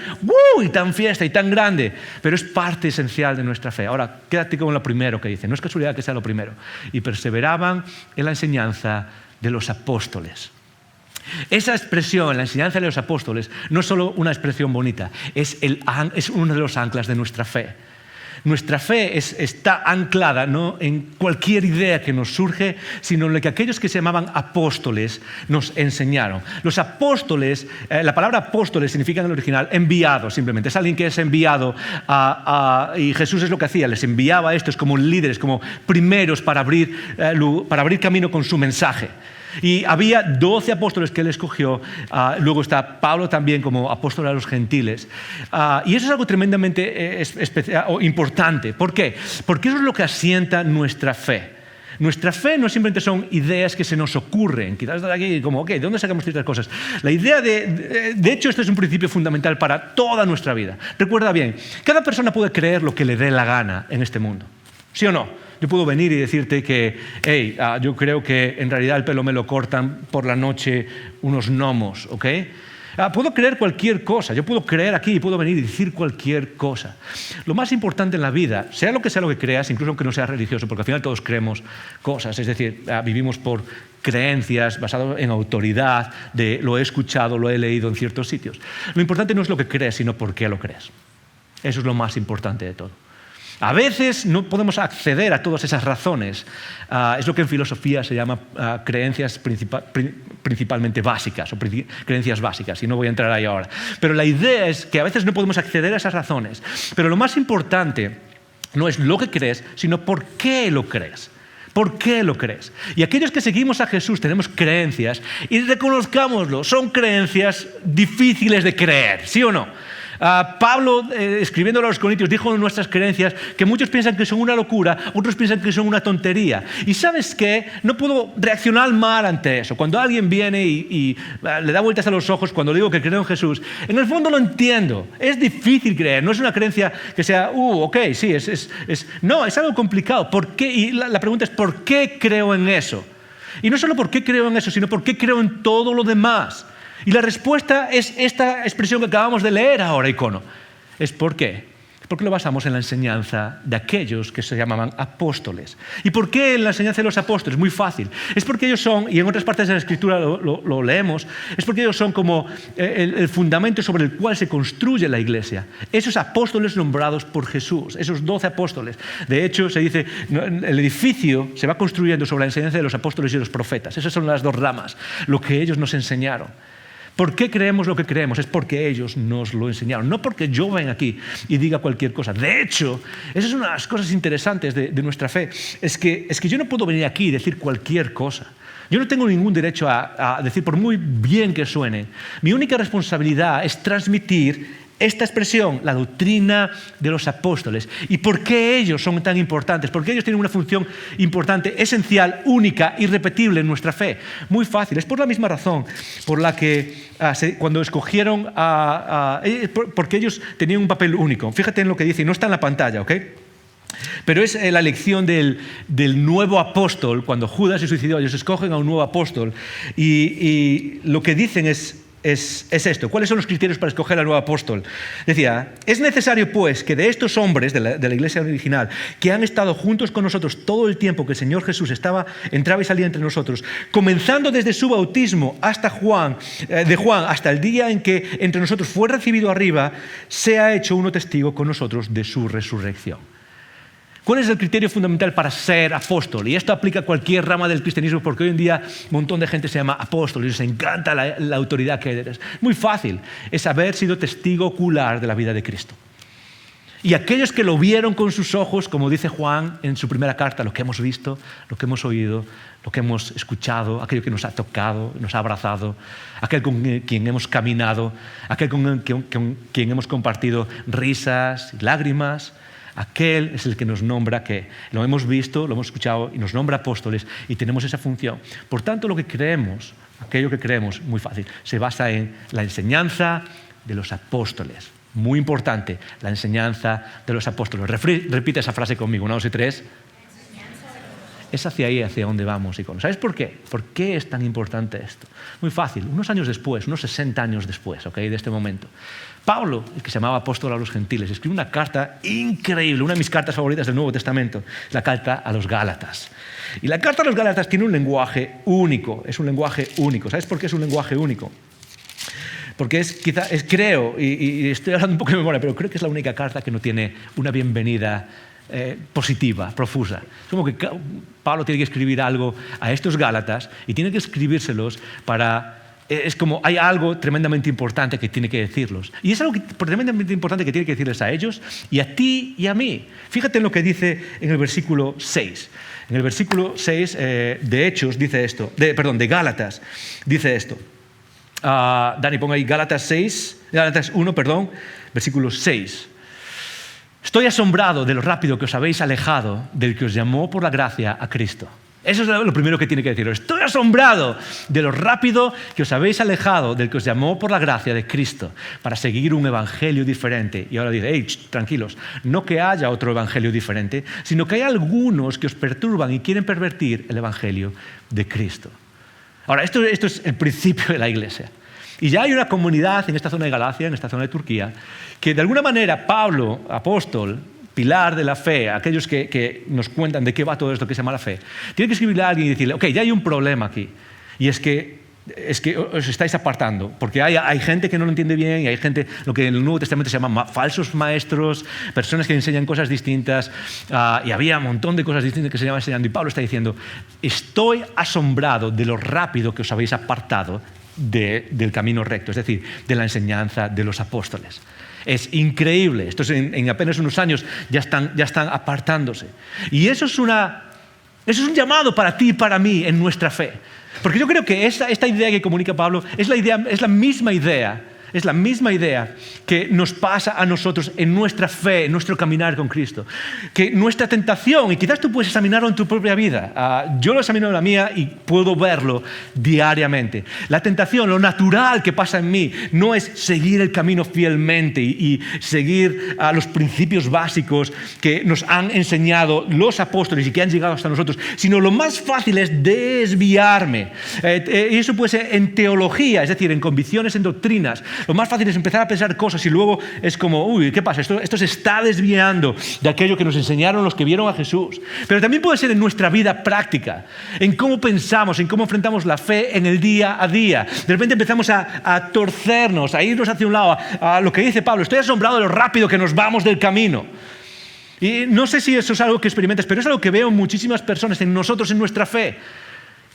fiesta y tan grande, pero es parte esencial de nuestra fe. Ahora, quédate con lo primero que dice. No es casualidad que sea lo primero. Y perseveraban en la enseñanza de los apóstoles. Esa expresión, la enseñanza de los apóstoles, no es solo una expresión bonita, es uno de los anclas de nuestra fe. Nuestra fe está anclada no en cualquier idea que nos surge, sino en lo que aquellos que se llamaban apóstoles nos enseñaron. Los apóstoles, la palabra apóstoles significa en el original enviado, simplemente. Es alguien que es enviado y Jesús es lo que hacía, les enviaba a estos como líderes, como primeros para abrir camino con su mensaje. Y había 12 apóstoles que él escogió, luego está Pablo también como apóstol a los gentiles. Y eso es algo tremendamente especial, o importante. ¿Por qué? Porque eso es lo que asienta nuestra fe. Nuestra fe no simplemente son ideas que se nos ocurren, quizás de aquí como, ¿de dónde sacamos ciertas cosas? La idea de hecho, esto es un principio fundamental para toda nuestra vida. Recuerda bien, cada persona puede creer lo que le dé la gana en este mundo, ¿sí o no? Yo puedo venir y decirte que, yo creo que en realidad el pelo me lo cortan por la noche unos gnomos, ¿ok? Puedo creer cualquier cosa, yo puedo creer aquí y puedo venir y decir cualquier cosa. Lo más importante en la vida, sea lo que creas, incluso aunque no seas religioso, porque al final todos creemos cosas, es decir, vivimos por creencias basadas en autoridad, de lo he escuchado, lo he leído en ciertos sitios. Lo importante no es lo que crees, sino por qué lo crees. Eso es lo más importante de todo. A veces no podemos acceder a todas esas razones. Es lo que en filosofía se llama creencias principalmente básicas o creencias básicas, y no voy a entrar ahí ahora. Pero la idea es que a veces no podemos acceder a esas razones. Pero lo más importante no es lo que crees, sino por qué lo crees. ¿Por qué lo crees? Y aquellos que seguimos a Jesús tenemos creencias, y reconozcámoslo, son creencias difíciles de creer, ¿sí o no? Pablo, escribiéndolo a los Corintios, dijo en nuestras creencias que muchos piensan que son una locura, otros piensan que son una tontería. Y ¿sabes qué? No puedo reaccionar mal ante eso. Cuando alguien viene y le da vueltas a los ojos cuando digo que creo en Jesús, en el fondo lo entiendo. Es difícil creer, no es una creencia que sea, sí, no, es algo complicado. ¿Por qué? Y la pregunta es, ¿por qué creo en eso? Y no solo por qué creo en eso, sino por qué creo en todo lo demás. Y la respuesta es esta expresión que acabamos de leer ahora, Icono. Es ¿por qué? Porque lo basamos en la enseñanza de aquellos que se llamaban apóstoles. ¿Y por qué en la enseñanza de los apóstoles? Muy fácil. Es porque ellos son, y en otras partes de la Escritura lo leemos, es porque ellos son como el fundamento sobre el cual se construye la Iglesia. Esos apóstoles nombrados por Jesús, esos 12 apóstoles. De hecho, se dice, el edificio se va construyendo sobre la enseñanza de los apóstoles y los profetas. Esas son las dos ramas, lo que ellos nos enseñaron. ¿Por qué creemos lo que creemos? Es porque ellos nos lo enseñaron, no porque yo venga aquí y diga cualquier cosa. De hecho, esa es una de las cosas interesantes de nuestra fe, es que yo no puedo venir aquí y decir cualquier cosa. Yo no tengo ningún derecho a decir, por muy bien que suene. Mi única responsabilidad es transmitir esta expresión, la doctrina de los apóstoles. ¿Y por qué ellos son tan importantes? Porque ellos tienen una función importante, esencial, única, irrepetible en nuestra fe. Muy fácil. Es por la misma razón por la que cuando escogieron porque ellos tenían un papel único. Fíjate en lo que dice, y no está en la pantalla, ¿ok? Pero es la elección del nuevo apóstol. Cuando Judas se suicidó, ellos escogen a un nuevo apóstol. Y lo que dicen es esto. ¿Cuáles son los criterios para escoger al nuevo apóstol? Decía, es necesario pues que de estos hombres de la iglesia original, que han estado juntos con nosotros todo el tiempo que el Señor Jesús entraba y salía entre nosotros, comenzando desde su bautismo hasta de Juan hasta el día en que entre nosotros fue recibido arriba, sea hecho uno testigo con nosotros de su resurrección. ¿Cuál es el criterio fundamental para ser apóstol? Y esto aplica a cualquier rama del cristianismo, porque hoy en día un montón de gente se llama apóstol y les encanta la autoridad que eres. Muy fácil, es haber sido testigo ocular de la vida de Cristo. Y aquellos que lo vieron con sus ojos, como dice Juan en su primera carta, lo que hemos visto, lo que hemos oído, lo que hemos escuchado, aquello que nos ha tocado, nos ha abrazado, aquel con quien hemos caminado, aquel con quien hemos compartido risas y lágrimas. Aquel es el que nos nombra, que lo hemos visto, lo hemos escuchado y nos nombra apóstoles y tenemos esa función. Por tanto, lo que creemos, aquello que creemos, muy fácil, se basa en la enseñanza de los apóstoles. Muy importante, la enseñanza de los apóstoles. Repite esa frase conmigo, 1, 2 y 3. Es hacia ahí, hacia donde vamos. ¿Sabes por qué? ¿Por qué es tan importante esto? Muy fácil, unos años después, unos 60 años después, de este momento, Pablo, el que se llamaba apóstol a los gentiles, escribe una carta increíble, una de mis cartas favoritas del Nuevo Testamento, la carta a los Gálatas. Y la carta a los Gálatas tiene un lenguaje único, es un lenguaje único. ¿Sabes por qué es un lenguaje único? Porque creo, y estoy hablando un poco de memoria, pero creo que es la única carta que no tiene una bienvenida positiva, profusa. Es como que Pablo tiene que escribir algo a estos Gálatas y tiene que escribírselos para... Es como hay algo tremendamente importante que tiene que decirlos. Y es algo tremendamente importante que tiene que decirles a ellos y a ti y a mí. Fíjate en lo que dice en el versículo 6. En el versículo 6 de Hechos dice esto, de Gálatas dice esto. Dani, ponga ahí Gálatas 1, versículo 6. Estoy asombrado de lo rápido que os habéis alejado del que os llamó por la gracia a Cristo. Eso es lo primero que tiene que decir. Estoy asombrado de lo rápido que os habéis alejado del que os llamó por la gracia de Cristo para seguir un evangelio diferente. Y ahora dice, hey, tranquilos, no que haya otro evangelio diferente, sino que hay algunos que os perturban y quieren pervertir el evangelio de Cristo. Ahora, esto es el principio de la iglesia. Y ya hay una comunidad en esta zona de Galacia, en esta zona de Turquía, que de alguna manera Pablo, apóstol, pilar de la fe, aquellos que nos cuentan de qué va todo esto que se llama la fe, tiene que escribirle a alguien y decirle, ok, ya hay un problema aquí, y es que os estáis apartando, porque hay gente que no lo entiende bien y hay gente, lo que en el Nuevo Testamento se llama falsos maestros, personas que enseñan cosas distintas, y había un montón de cosas distintas que se llaman enseñando, y Pablo está diciendo, estoy asombrado de lo rápido que os habéis apartado del camino recto, es decir, de la enseñanza de los apóstoles. Es increíble. Estos en apenas unos años ya están apartándose. Y eso es un llamado para ti y para mí en nuestra fe. Porque yo creo que esta idea que comunica Pablo es la misma idea que nos pasa a nosotros en nuestra fe, en nuestro caminar con Cristo. Que nuestra tentación, y quizás tú puedes examinarlo en tu propia vida, yo lo examino en la mía y puedo verlo diariamente. La tentación, lo natural que pasa en mí, no es seguir el camino fielmente y seguir los principios básicos que nos han enseñado los apóstoles y que han llegado hasta nosotros, sino lo más fácil es desviarme. Y eso puede ser en teología, es decir, en convicciones, en doctrinas. Lo más fácil es empezar a pensar cosas y luego es como, uy, ¿qué pasa? Esto se está desviando de aquello que nos enseñaron los que vieron a Jesús. Pero también puede ser en nuestra vida práctica, en cómo pensamos, en cómo enfrentamos la fe en el día a día. De repente empezamos a torcernos, a irnos hacia un lado, a lo que dice Pablo. Estoy asombrado de lo rápido que nos vamos del camino. Y no sé si eso es algo que experimentas, pero es algo que veo en muchísimas personas, en nosotros, en nuestra fe.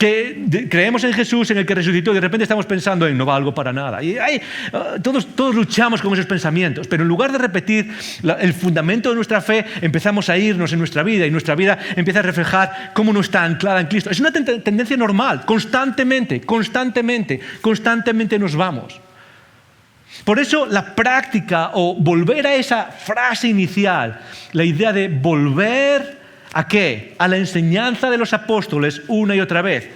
que creemos en Jesús, en el que resucitó, y de repente estamos pensando en no valgo para nada. Y todos luchamos con esos pensamientos, pero en lugar de repetir el fundamento de nuestra fe, empezamos a irnos en nuestra vida y nuestra vida empieza a reflejar cómo no está anclada en Cristo. Es una tendencia normal, constantemente nos vamos. Por eso la práctica o volver a esa frase inicial, la idea de volver ¿a qué? A la enseñanza de los apóstoles una y otra vez.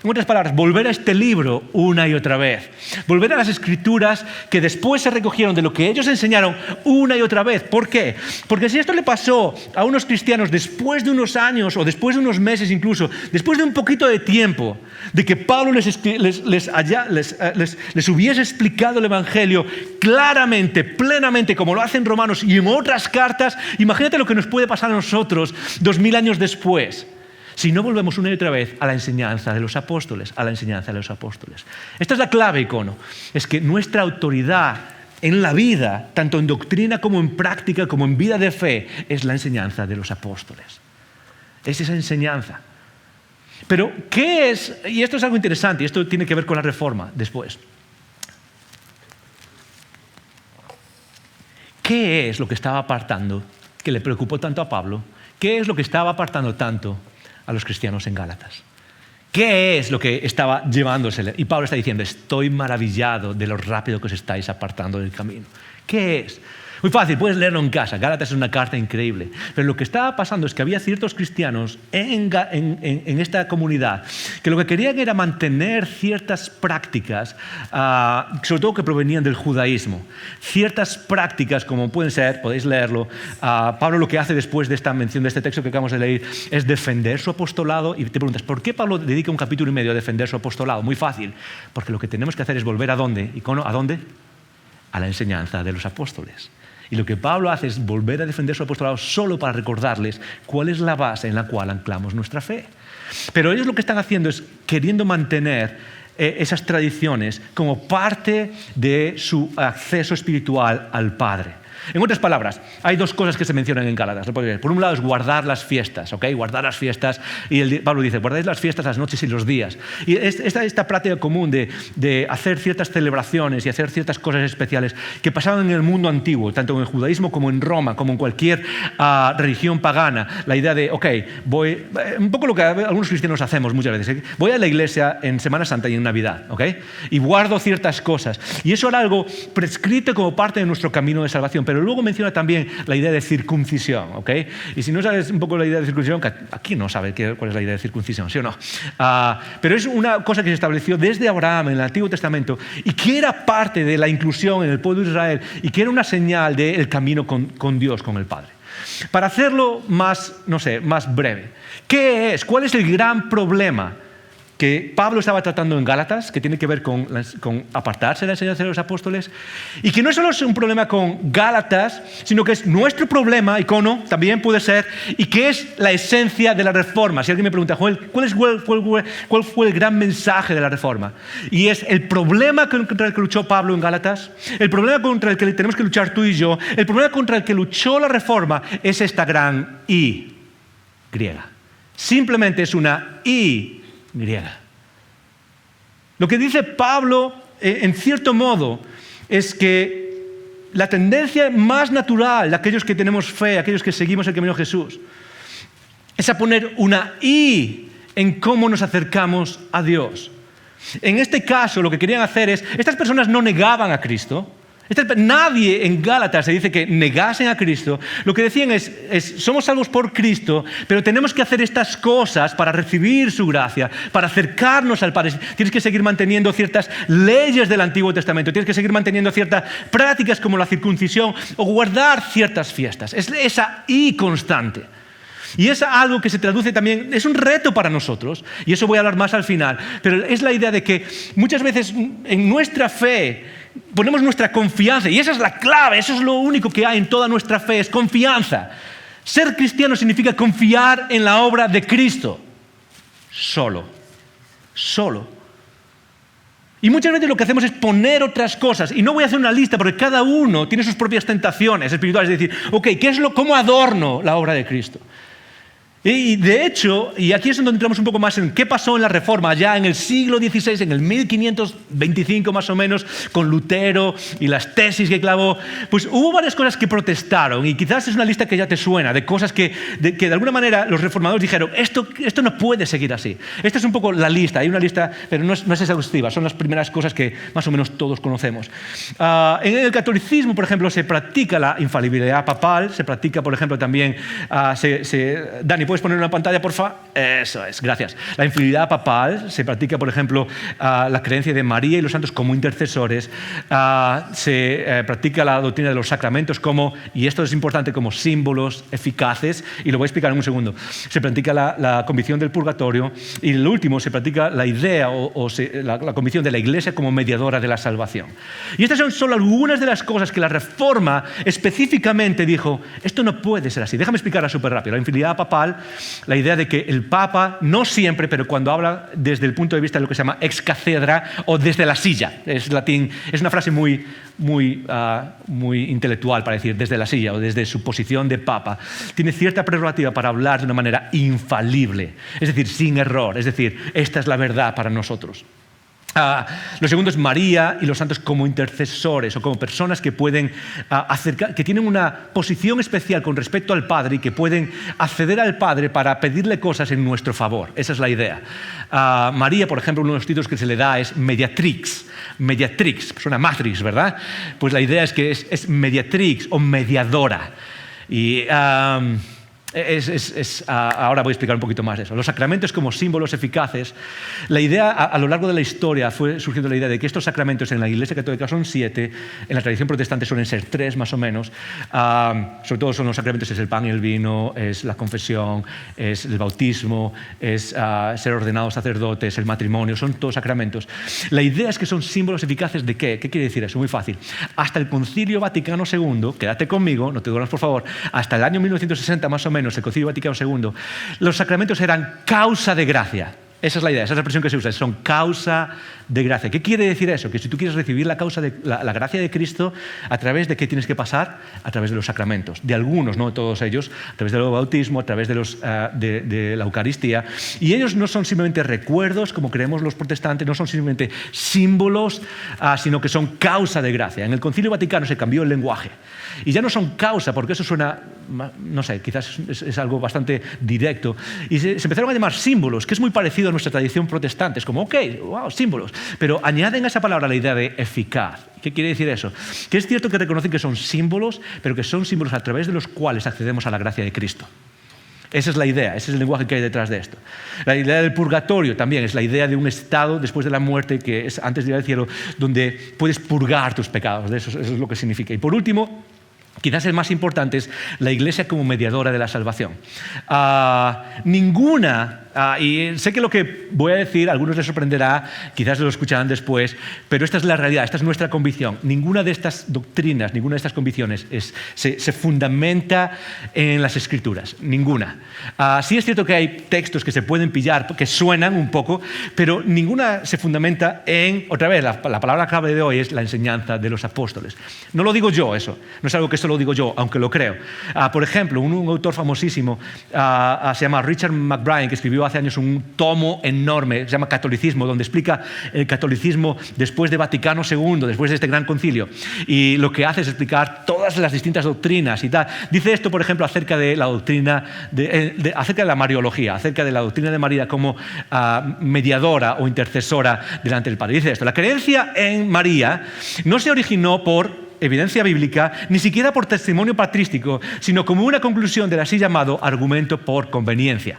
En otras palabras, volver a este libro una y otra vez. Volver a las escrituras que después se recogieron de lo que ellos enseñaron una y otra vez. ¿Por qué? Porque si esto le pasó a unos cristianos después de unos años o después de unos meses incluso, después de un poquito de tiempo, de que Pablo les hubiese explicado el Evangelio claramente, plenamente, como lo hace en Romanos y en otras cartas, imagínate lo que nos puede pasar a nosotros 2000 años después. Si no volvemos una y otra vez a la enseñanza de los apóstoles, Esta es la clave, Icono. Es que nuestra autoridad en la vida, tanto en doctrina como en práctica, como en vida de fe, es la enseñanza de los apóstoles. Es esa enseñanza. Pero, ¿qué es? Y esto es algo interesante, y esto tiene que ver con la Reforma después. ¿Qué es lo que estaba apartando, que le preocupó tanto a Pablo? ¿Qué es lo que estaba apartando tanto a los cristianos en Gálatas? ¿Qué es lo que estaba llevándosele? Y Pablo está diciendo, estoy maravillado de lo rápido que os estáis apartando del camino. ¿Qué es? Muy fácil, puedes leerlo en casa. Gálatas es una carta increíble. Pero lo que estaba pasando es que había ciertos cristianos en esta comunidad que lo que querían era mantener ciertas prácticas, sobre todo que provenían del judaísmo. Ciertas prácticas, como pueden ser, podéis leerlo, Pablo lo que hace después de esta mención de este texto que acabamos de leer es defender su apostolado. Y te preguntas, ¿por qué Pablo dedica un capítulo y medio a defender su apostolado? Muy fácil, porque lo que tenemos que hacer es volver ¿a dónde? ¿A dónde? A la enseñanza de los apóstoles. Y lo que Pablo hace es volver a defender su apostolado solo para recordarles cuál es la base en la cual anclamos nuestra fe. Pero ellos lo que están haciendo es queriendo mantener esas tradiciones como parte de su acceso espiritual al Padre. En otras palabras, hay dos cosas que se mencionan en Gálatas. Por un lado es guardar las fiestas, ¿ok? Guardar las fiestas. Y Pablo dice, guardáis las fiestas, las noches y los días. Y esta práctica común de hacer ciertas celebraciones y hacer ciertas cosas especiales que pasaban en el mundo antiguo, tanto en el judaísmo como en Roma, como en cualquier religión pagana. La idea de, voy, un poco lo que algunos cristianos hacemos muchas veces. Voy a la iglesia en Semana Santa y en Navidad, ¿ok? Y guardo ciertas cosas. Y eso era algo prescrito como parte de nuestro camino de salvación. Pero luego menciona también la idea de circuncisión, ¿ok? Y si no sabes un poco la idea de circuncisión, que aquí no sabes cuál es la idea de circuncisión, ¿sí o no? Pero es una cosa que se estableció desde Abraham en el Antiguo Testamento y que era parte de la inclusión en el pueblo de Israel y que era una señal del camino con Dios, con el Padre. Para hacerlo más breve, ¿qué es? ¿Cuál es el gran problema que Pablo estaba tratando en Gálatas, que tiene que ver con apartarse de la enseñanza de los apóstoles, y que no solo es un problema con Gálatas, sino que es nuestro problema, Icono, también puede ser, y que es la esencia de la Reforma? Si alguien me pregunta, Joel, ¿cuál fue el gran mensaje de la Reforma? Y es el problema contra el que luchó Pablo en Gálatas, el problema contra el que tenemos que luchar tú y yo, el problema contra el que luchó la Reforma es esta gran I griega. Simplemente es una I griega. Lo que dice Pablo, en cierto modo, es que la tendencia más natural de aquellos que tenemos fe, aquellos que seguimos el camino de Jesús, es a poner una I en cómo nos acercamos a Dios. En este caso, lo que querían hacer es, estas personas no negaban a Cristo. Nadie en Gálatas se dice que negasen a Cristo. Lo que decían es, somos salvos por Cristo, pero tenemos que hacer estas cosas para recibir su gracia, para acercarnos al Padre. Tienes que seguir manteniendo ciertas leyes del Antiguo Testamento, tienes que seguir manteniendo ciertas prácticas como la circuncisión o guardar ciertas fiestas. Es esa I constante. Y es algo que se traduce también, es un reto para nosotros, y eso voy a hablar más al final, pero es la idea de que muchas veces en nuestra fe ponemos nuestra confianza, y esa es la clave, eso es lo único que hay en toda nuestra fe, es confianza. Ser cristiano significa confiar en la obra de Cristo, solo. Y muchas veces lo que hacemos es poner otras cosas, y no voy a hacer una lista porque cada uno tiene sus propias tentaciones espirituales, es decir, ¿qué es cómo adorno la obra de Cristo? Y de hecho, y aquí es donde entramos un poco más en qué pasó en la Reforma, ya en el siglo XVI, en el 1525 más o menos, con Lutero y las tesis que clavó, pues hubo varias cosas que protestaron, y quizás es una lista que ya te suena, de cosas que de alguna manera los reformadores dijeron, esto no puede seguir así. Esta es un poco la lista, hay una lista, pero no es exhaustiva, son las primeras cosas que más o menos todos conocemos. En el catolicismo, por ejemplo, se practica la infalibilidad papal, se practica, por ejemplo, también, Dani, ¿puedes poner una pantalla, porfa? Eso es, gracias. La infalibilidad papal se practica, por ejemplo, la creencia de María y los santos como intercesores. Se practica la doctrina de los sacramentos como, y esto es importante, como símbolos eficaces, y lo voy a explicar en un segundo. Se practica la convicción del purgatorio, y el último se practica la idea la convicción de la Iglesia como mediadora de la salvación. Y estas son solo algunas de las cosas que la Reforma específicamente dijo, esto no puede ser así. Déjame explicarla súper rápido. La infalibilidad papal, la idea de que el Papa, no siempre, pero cuando habla desde el punto de vista de lo que se llama ex cathedra o desde la silla, es latín, es una frase muy intelectual para decir desde la silla o desde su posición de Papa, tiene cierta prerrogativa para hablar de una manera infalible, es decir, sin error, es decir, esta es la verdad para nosotros. Lo segundo es María y los santos como intercesores o como personas que pueden que tienen una posición especial con respecto al Padre y que pueden acceder al Padre para pedirle cosas en nuestro favor. Esa es la idea. María, por ejemplo, uno de los títulos que se le da es mediatrix. Mediatrix, suena matrix, ¿verdad? Pues la idea es que es mediatrix o mediadora. Y ahora voy a explicar un poquito más de eso. Los sacramentos como símbolos eficaces, la idea a lo largo de la historia fue surgiendo la idea de que estos sacramentos en la Iglesia Católica son 7, en la tradición protestante suelen ser 3 más o menos, sobre todo son los sacramentos, es el pan y el vino, es la confesión, es el bautismo, es ser ordenados sacerdotes, el matrimonio, son todos sacramentos. La idea es que son símbolos eficaces ¿de qué? ¿Qué quiere decir eso? Muy fácil. Hasta el Concilio Vaticano II, quédate conmigo, no te duermas por favor, hasta el año 1960 más o menos, el Concilio Vaticano II, los sacramentos eran causa de gracia. Esa es la idea, esa es la expresión que se usa, son causa de gracia. ¿Qué quiere decir eso? Que si tú quieres recibir la gracia de Cristo, ¿a través de qué tienes que pasar? A través de los sacramentos, de algunos, no de todos ellos, a través del bautismo, a través de la Eucaristía. Y ellos no son simplemente recuerdos, como creemos los protestantes, no son simplemente símbolos, sino que son causa de gracia. En el Concilio Vaticano se cambió el lenguaje. Y ya no son causa, porque eso suena, no sé, quizás es algo bastante directo. Y se empezaron a llamar símbolos, que es muy parecido a nuestra tradición protestante. Es como, ok, wow, símbolos. Pero añaden a esa palabra la idea de eficaz. ¿Qué quiere decir eso? Que es cierto que reconocen que son símbolos, pero que son símbolos a través de los cuales accedemos a la gracia de Cristo. Esa es la idea, ese es el lenguaje que hay detrás de esto. La idea del purgatorio también es la idea de un estado después de la muerte, que es antes de ir al cielo, donde puedes purgar tus pecados. Eso es lo que significa. Y por último, quizás el más importante es la Iglesia como mediadora de la salvación. Y sé que lo que voy a decir a algunos les sorprenderá, quizás lo escucharán después, pero esta es la realidad, esta es nuestra convicción. Ninguna de estas doctrinas, ninguna de estas convicciones se fundamenta en las Escrituras, ninguna. Sí es cierto que hay textos que se pueden pillar, que suenan un poco, pero ninguna se fundamenta en, otra vez, la palabra clave de hoy es la enseñanza de los apóstoles. No lo digo yo eso, no es algo que solo digo yo, aunque lo creo. Por ejemplo, un autor famosísimo se llama Richard McBride, que escribió hace años un tomo enorme, se llama Catolicismo, donde explica el catolicismo después de Vaticano II, después de este gran concilio. Y lo que hace es explicar todas las distintas doctrinas y tal. Dice esto, por ejemplo, acerca de la doctrina, acerca de la Mariología, acerca de la doctrina de María como mediadora o intercesora delante del Padre. Dice esto: la creencia en María no se originó por evidencia bíblica, ni siquiera por testimonio patrístico, sino como una conclusión del así llamado argumento por conveniencia.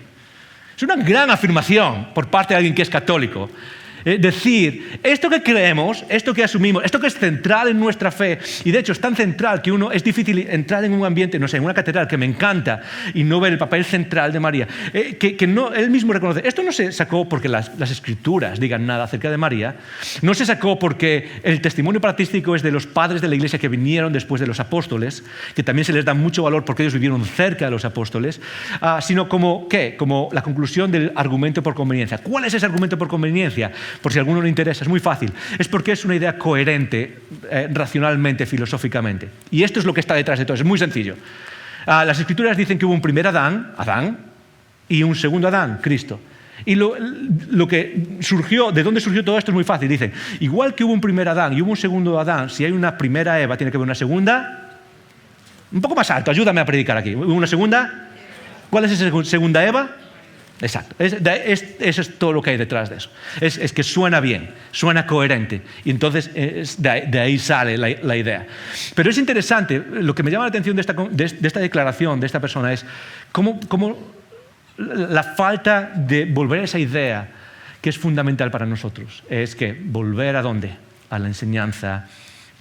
Es una gran afirmación por parte de alguien que es católico. Decir, esto que creemos, esto que asumimos, esto que es central en nuestra fe, y de hecho es tan central que es difícil entrar en un ambiente, no sé, en una catedral que me encanta y no ver el papel central de María, él mismo reconoce, esto no se sacó porque las Escrituras digan nada acerca de María, no se sacó porque el testimonio patrístico es de los padres de la Iglesia que vinieron después de los apóstoles, que también se les da mucho valor porque ellos vivieron cerca de los apóstoles, sino como la conclusión del argumento por conveniencia. ¿Cuál es ese argumento por conveniencia? Por si a alguno le interesa, es muy fácil. Es porque es una idea coherente racionalmente, filosóficamente. Y esto es lo que está detrás de todo. Es muy sencillo. Las Escrituras dicen que hubo un primer Adán, y un segundo Adán, Cristo. Y lo que surgió, ¿de dónde surgió todo esto? Es muy fácil. Dicen, igual que hubo un primer Adán y hubo un segundo Adán, si hay una primera Eva, tiene que haber una segunda. Un poco más alto, ayúdame a predicar aquí. ¿Hubo una segunda? ¿Cuál es esa segunda Eva? Exacto. Eso es todo lo que hay detrás de eso. Es que suena bien, suena coherente. Y entonces de ahí sale la idea. Pero es interesante, lo que me llama la atención de esta declaración de esta persona es cómo la falta de volver a esa idea que es fundamental para nosotros. Es que volver ¿a dónde? A la enseñanza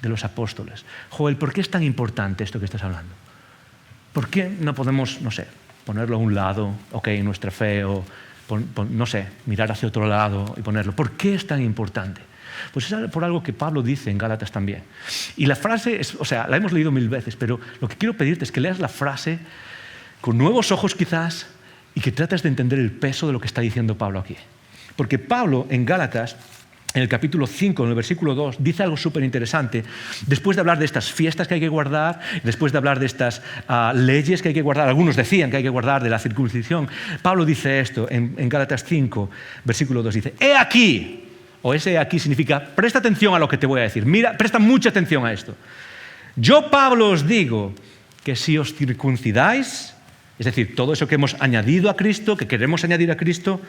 de los apóstoles. Joel, ¿por qué es tan importante esto que estás hablando? ¿Por qué no podemos, no sé, ponerlo a un lado, en nuestra fe, o no sé, mirar hacia otro lado y ponerlo? ¿Por qué es tan importante? Pues es por algo que Pablo dice en Gálatas también. Y la frase, la hemos leído 1000 veces, pero lo que quiero pedirte es que leas la frase con nuevos ojos quizás y que trates de entender el peso de lo que está diciendo Pablo aquí. Porque Pablo en Gálatas, en el capítulo 5, en el versículo 2, dice algo súper interesante. Después de hablar de estas fiestas que hay que guardar, después de hablar de estas leyes que hay que guardar, algunos decían que hay que guardar de la circuncisión, Pablo dice esto en Gálatas 5, versículo 2, dice, «He aquí», o ese «he aquí» significa, presta atención a lo que te voy a decir, mira, presta mucha atención a esto. «Yo, Pablo, os digo que si os circuncidáis», es decir, todo eso que hemos añadido a Cristo, que queremos añadir a Cristo,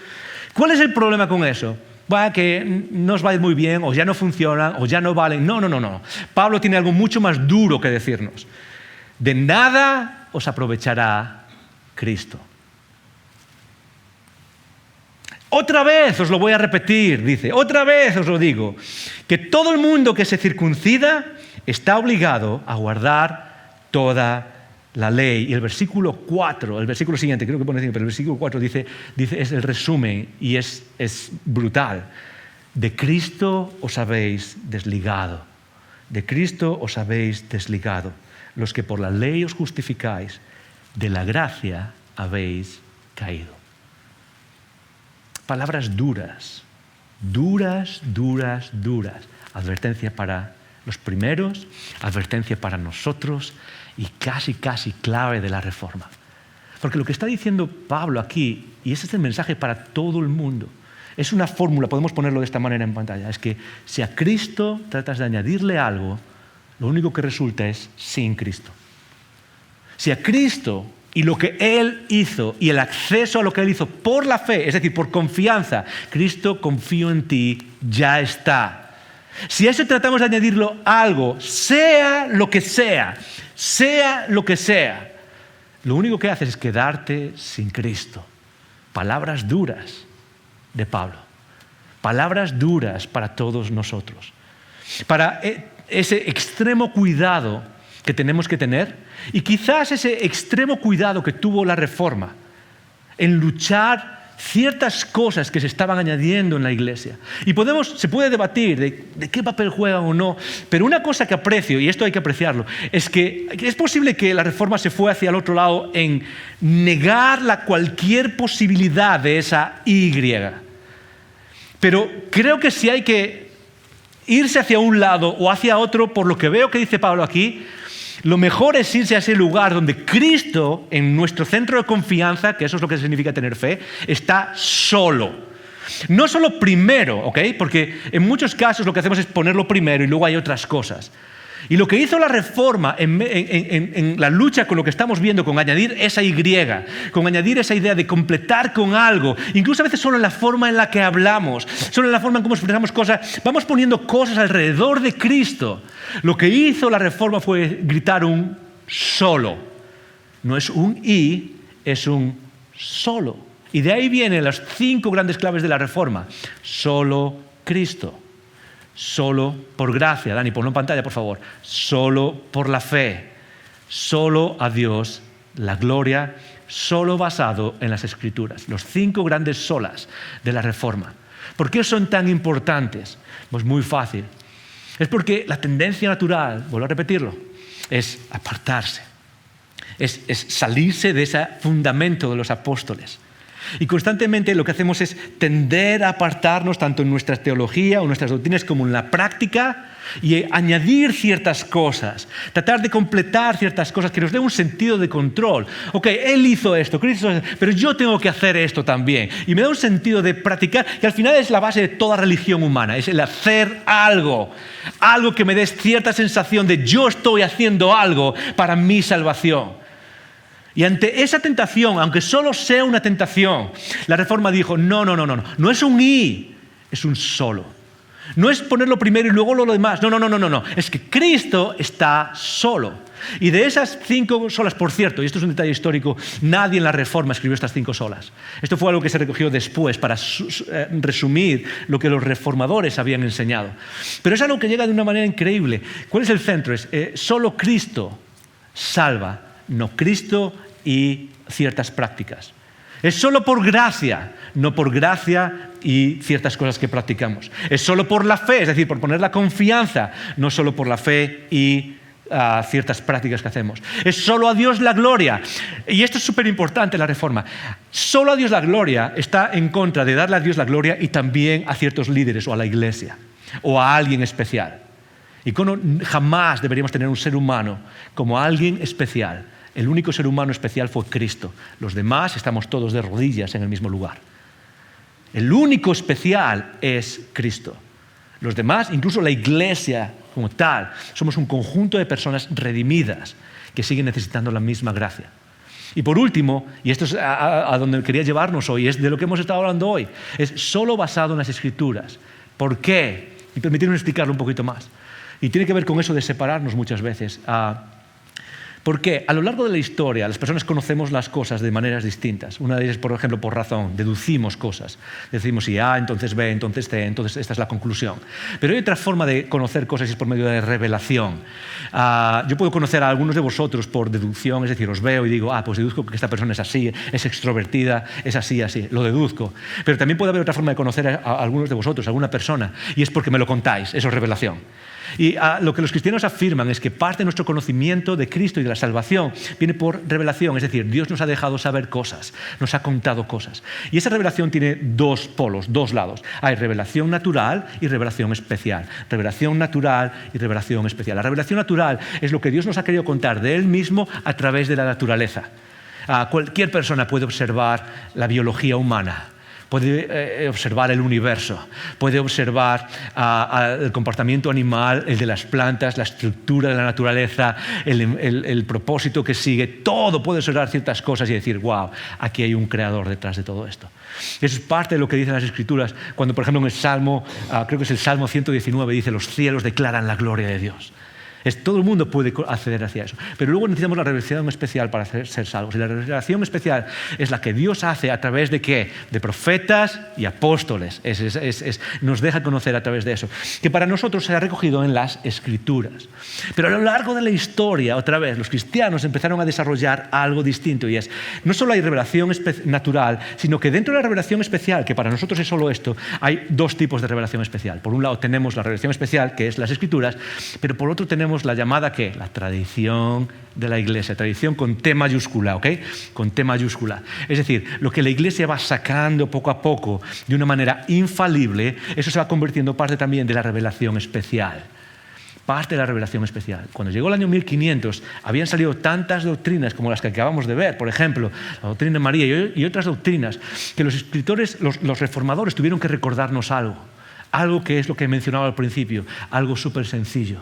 ¿cuál es el problema con eso? Bueno, que no os va a ir muy bien, o ya no funcionan, o ya no valen. No. Pablo tiene algo mucho más duro que decirnos. De nada os aprovechará Cristo. Otra vez os lo voy a repetir, dice, otra vez os lo digo, que todo el mundo que se circuncida está obligado a guardar toda la ley. Y el versículo 4, el versículo siguiente, creo que pone 5, pero el versículo 4 dice es el resumen y es brutal. De Cristo os habéis desligado. De Cristo os habéis desligado. Los que por la ley os justificáis, de la gracia habéis caído. Palabras duras. Duras. Advertencia para los primeros, advertencia para nosotros, y casi clave de la Reforma. Porque lo que está diciendo Pablo aquí, y ese es el mensaje para todo el mundo, es una fórmula, podemos ponerlo de esta manera en pantalla, es que si a Cristo tratas de añadirle algo, lo único que resulta es sin Cristo. Si a Cristo y lo que Él hizo y el acceso a lo que Él hizo por la fe, es decir, por confianza, Cristo, confío en ti, ya está. Si a eso tratamos de añadirlo algo, sea lo que sea, lo único que haces es quedarte sin Cristo. Palabras duras de Pablo. Palabras duras para todos nosotros. Para ese extremo cuidado que tenemos que tener, y quizás ese extremo cuidado que tuvo la Reforma en luchar ciertas cosas que se estaban añadiendo en la iglesia. Y se puede debatir de qué papel juegan o no, pero una cosa que aprecio, y esto hay que apreciarlo, es que es posible que la Reforma se fue hacia el otro lado en negar cualquier posibilidad de esa Y. Pero creo que si hay que irse hacia un lado o hacia otro, por lo que veo que dice Pablo aquí, lo mejor es irse a ese lugar donde Cristo, en nuestro centro de confianza, que eso es lo que significa tener fe, está solo. No solo primero, ¿ok? Porque en muchos casos lo que hacemos es ponerlo primero y luego hay otras cosas. Y lo que hizo la Reforma en la lucha con lo que estamos viendo, con añadir esa Y, con añadir esa idea de completar con algo, incluso a veces solo en la forma en la que hablamos, solo en la forma en cómo expresamos cosas, vamos poniendo cosas alrededor de Cristo. Lo que hizo la Reforma fue gritar un solo. No es un y, es un solo. Y de ahí vienen las 5 grandes claves de la Reforma. Solo Cristo. Solo por gracia. Dani, ponlo en pantalla, por favor. Solo por la fe. Solo a Dios la gloria. Solo basado en las Escrituras. Los 5 grandes solas de la Reforma. ¿Por qué son tan importantes? Pues muy fácil. Es porque la tendencia natural, vuelvo a repetirlo, es apartarse. Es salirse de ese fundamento de los apóstoles. Y constantemente lo que hacemos es tender a apartarnos tanto en nuestra teología o nuestras doctrinas como en la práctica y añadir ciertas cosas, tratar de completar ciertas cosas que nos den un sentido de control. Ok, Él hizo esto, Cristo hizo esto, pero yo tengo que hacer esto también. Y me da un sentido de practicar, que al final es la base de toda religión humana, es el hacer algo que me dé cierta sensación de yo estoy haciendo algo para mi salvación. Y ante esa tentación, aunque solo sea una tentación, la Reforma dijo, no es un y, es un solo. No es ponerlo primero y luego lo demás, no, es que Cristo está solo. Y de esas 5 solas, por cierto, y esto es un detalle histórico, nadie en la Reforma escribió estas 5 solas. Esto fue algo que se recogió después para resumir lo que los reformadores habían enseñado. Pero es algo que llega de una manera increíble. ¿Cuál es el centro? Es solo Cristo salva, no Cristo y ciertas prácticas. Es solo por gracia, no por gracia y ciertas cosas que practicamos. Es solo por la fe, es decir, por poner la confianza, no solo por la fe y ciertas prácticas que hacemos. Es solo a Dios la gloria. Y esto es súper importante en la Reforma. Solo a Dios la gloria está en contra de darle a Dios la gloria y también a ciertos líderes o a la iglesia o a alguien especial. Y jamás deberíamos tener un ser humano como alguien especial. El único ser humano especial fue Cristo. Los demás estamos todos de rodillas en el mismo lugar. El único especial es Cristo. Los demás, incluso la iglesia como tal, somos un conjunto de personas redimidas que siguen necesitando la misma gracia. Y por último, y esto es a donde quería llevarnos hoy, es de lo que hemos estado hablando hoy, es solo basado en las Escrituras. ¿Por qué? Y permitirme explicarlo un poquito más. Y tiene que ver con eso de separarnos muchas veces. Porque a lo largo de la historia las personas conocemos las cosas de maneras distintas. Una de ellas, por ejemplo, por razón, deducimos cosas. Decimos si A, entonces B, entonces C, entonces esta es la conclusión. Pero hay otra forma de conocer cosas y es por medio de revelación. Yo puedo conocer a algunos de vosotros por deducción, es decir, os veo y digo, pues deduzco que esta persona es así, es extrovertida, es así, lo deduzco. Pero también puede haber otra forma de conocer a algunos de vosotros, a alguna persona, y es porque me lo contáis, eso es revelación. Y lo que los cristianos afirman es que parte de nuestro conocimiento de Cristo y de la salvación viene por revelación, es decir, Dios nos ha dejado saber cosas, nos ha contado cosas. Y esa revelación tiene 2 polos, 2 lados. Hay revelación natural y revelación especial. Revelación natural y revelación especial. La revelación natural es lo que Dios nos ha querido contar de Él mismo a través de la naturaleza. Cualquier persona puede observar la biología humana. Puede observar el universo, puede observar el comportamiento animal, el de las plantas, la estructura de la naturaleza, el propósito que sigue, todo puede observar ciertas cosas y decir, wow, aquí hay un creador detrás de todo esto. Eso es parte de lo que dicen las Escrituras, cuando por ejemplo en el Salmo, creo que es el Salmo 119, dice, los cielos declaran la gloria de Dios. Todo el mundo puede acceder hacia eso. Pero luego necesitamos la revelación especial para ser salvos. Y la revelación especial es la que Dios hace a través de ¿qué? De profetas y apóstoles. Nos deja conocer a través de eso. Que para nosotros se ha recogido en las Escrituras. Pero a lo largo de la historia, otra vez, los cristianos empezaron a desarrollar algo distinto. Y es, no solo hay revelación natural, sino que dentro de la revelación especial, que para nosotros es solo esto, hay 2 tipos de revelación especial. Por un lado tenemos la revelación especial, que es las Escrituras, pero por otro tenemos la llamada ¿qué? La tradición de la iglesia, tradición con T mayúscula, ¿ok? Con T mayúscula. Es decir, lo que la iglesia va sacando poco a poco de una manera infalible, eso se va convirtiendo parte también de la revelación especial. Parte de la revelación especial. Cuando llegó el año 1500, habían salido tantas doctrinas como las que acabamos de ver, por ejemplo, la doctrina de María y otras doctrinas, que los escritores, los reformadores tuvieron que recordarnos algo que es lo que he mencionado al principio, algo súper sencillo.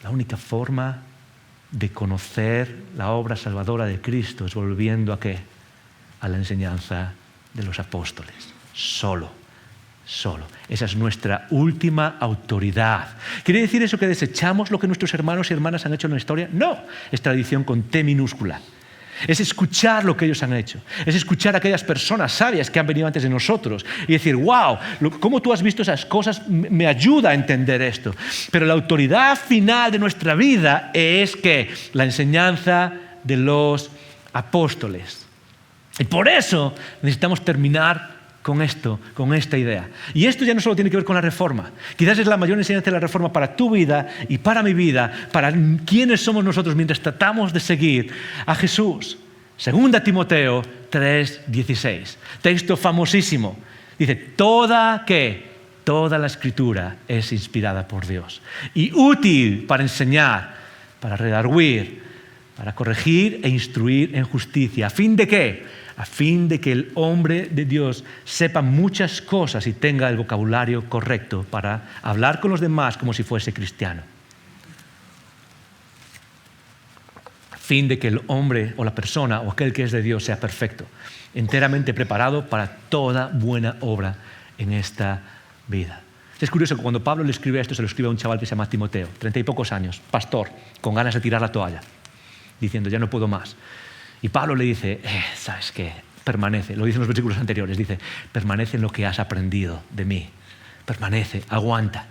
La única forma de conocer la obra salvadora de Cristo es volviendo ¿a qué? A la enseñanza de los apóstoles. Solo. Esa es nuestra última autoridad. ¿Quiere decir eso que desechamos lo que nuestros hermanos y hermanas han hecho en la historia? No, es tradición con T minúscula. Es escuchar lo que ellos han hecho. Es escuchar a aquellas personas sabias que han venido antes de nosotros y decir, wow, cómo tú has visto esas cosas me ayuda a entender esto. Pero la autoridad final de nuestra vida es que la enseñanza de los apóstoles. Y por eso necesitamos terminar con esto, con esta idea. Y esto ya no solo tiene que ver con la Reforma. Quizás es la mayor enseñanza de la Reforma para tu vida y para mi vida, para quiénes somos nosotros mientras tratamos de seguir a Jesús. 2 Timoteo 3:16. Texto famosísimo. Dice, toda la Escritura es inspirada por Dios y útil para enseñar, para redarguir, para corregir e instruir en justicia. ¿A fin de qué? A fin de que el hombre de Dios sepa muchas cosas y tenga el vocabulario correcto para hablar con los demás como si fuese cristiano. A fin de que el hombre o la persona o aquel que es de Dios sea perfecto, enteramente preparado para toda buena obra en esta vida. Es curioso que cuando Pablo le escribe esto, se lo escribe a un chaval que se llama Timoteo, 30 y pocos años, pastor, con ganas de tirar la toalla, diciendo, ya no puedo más. Y Pablo le dice, ¿sabes qué? Permanece, lo dice en los versículos anteriores, dice, permanece en lo que has aprendido de mí, permanece, aguanta.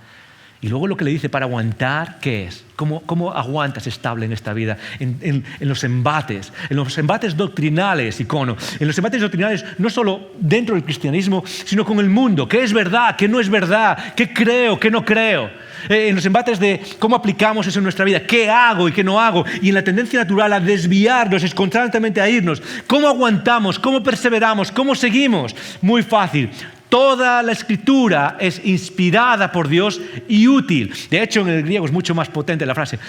Y luego lo que le dice para aguantar, ¿qué es? ¿Cómo aguantas estable en esta vida? En los embates doctrinales, Icono. En los embates doctrinales, no solo dentro del cristianismo, sino con el mundo. ¿Qué es verdad? ¿Qué no es verdad? ¿Qué creo? ¿Qué no creo? En los embates de cómo aplicamos eso en nuestra vida. ¿Qué hago y qué no hago? Y en la tendencia natural a desviarnos, es constantemente a irnos. ¿Cómo aguantamos? ¿Cómo perseveramos? ¿Cómo seguimos? Muy fácil. Toda la Escritura es inspirada por Dios y útil. De hecho, en el griego es mucho más potente la frase,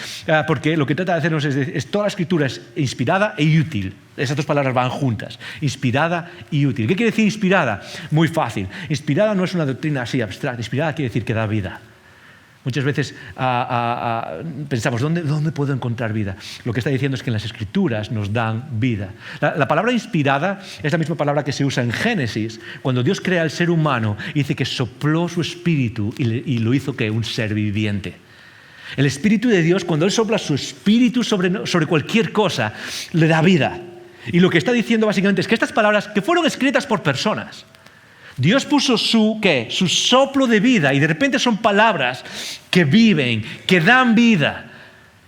porque lo que trata de hacernos es toda la Escritura es inspirada y útil. Esas dos palabras van juntas, inspirada y útil. ¿Qué quiere decir inspirada? Muy fácil. Inspirada no es una doctrina así abstracta, inspirada quiere decir que da vida. Muchas veces pensamos, ¿dónde puedo encontrar vida? Lo que está diciendo es que en las Escrituras nos dan vida. La palabra inspirada es la misma palabra que se usa en Génesis, cuando Dios crea al ser humano y dice que sopló su espíritu y lo hizo ¿qué? Un ser viviente. El Espíritu de Dios, cuando Él sopla su espíritu sobre cualquier cosa, le da vida. Y lo que está diciendo básicamente es que estas palabras que fueron escritas por personas, Dios puso su soplo de vida y de repente son palabras que viven, que dan vida.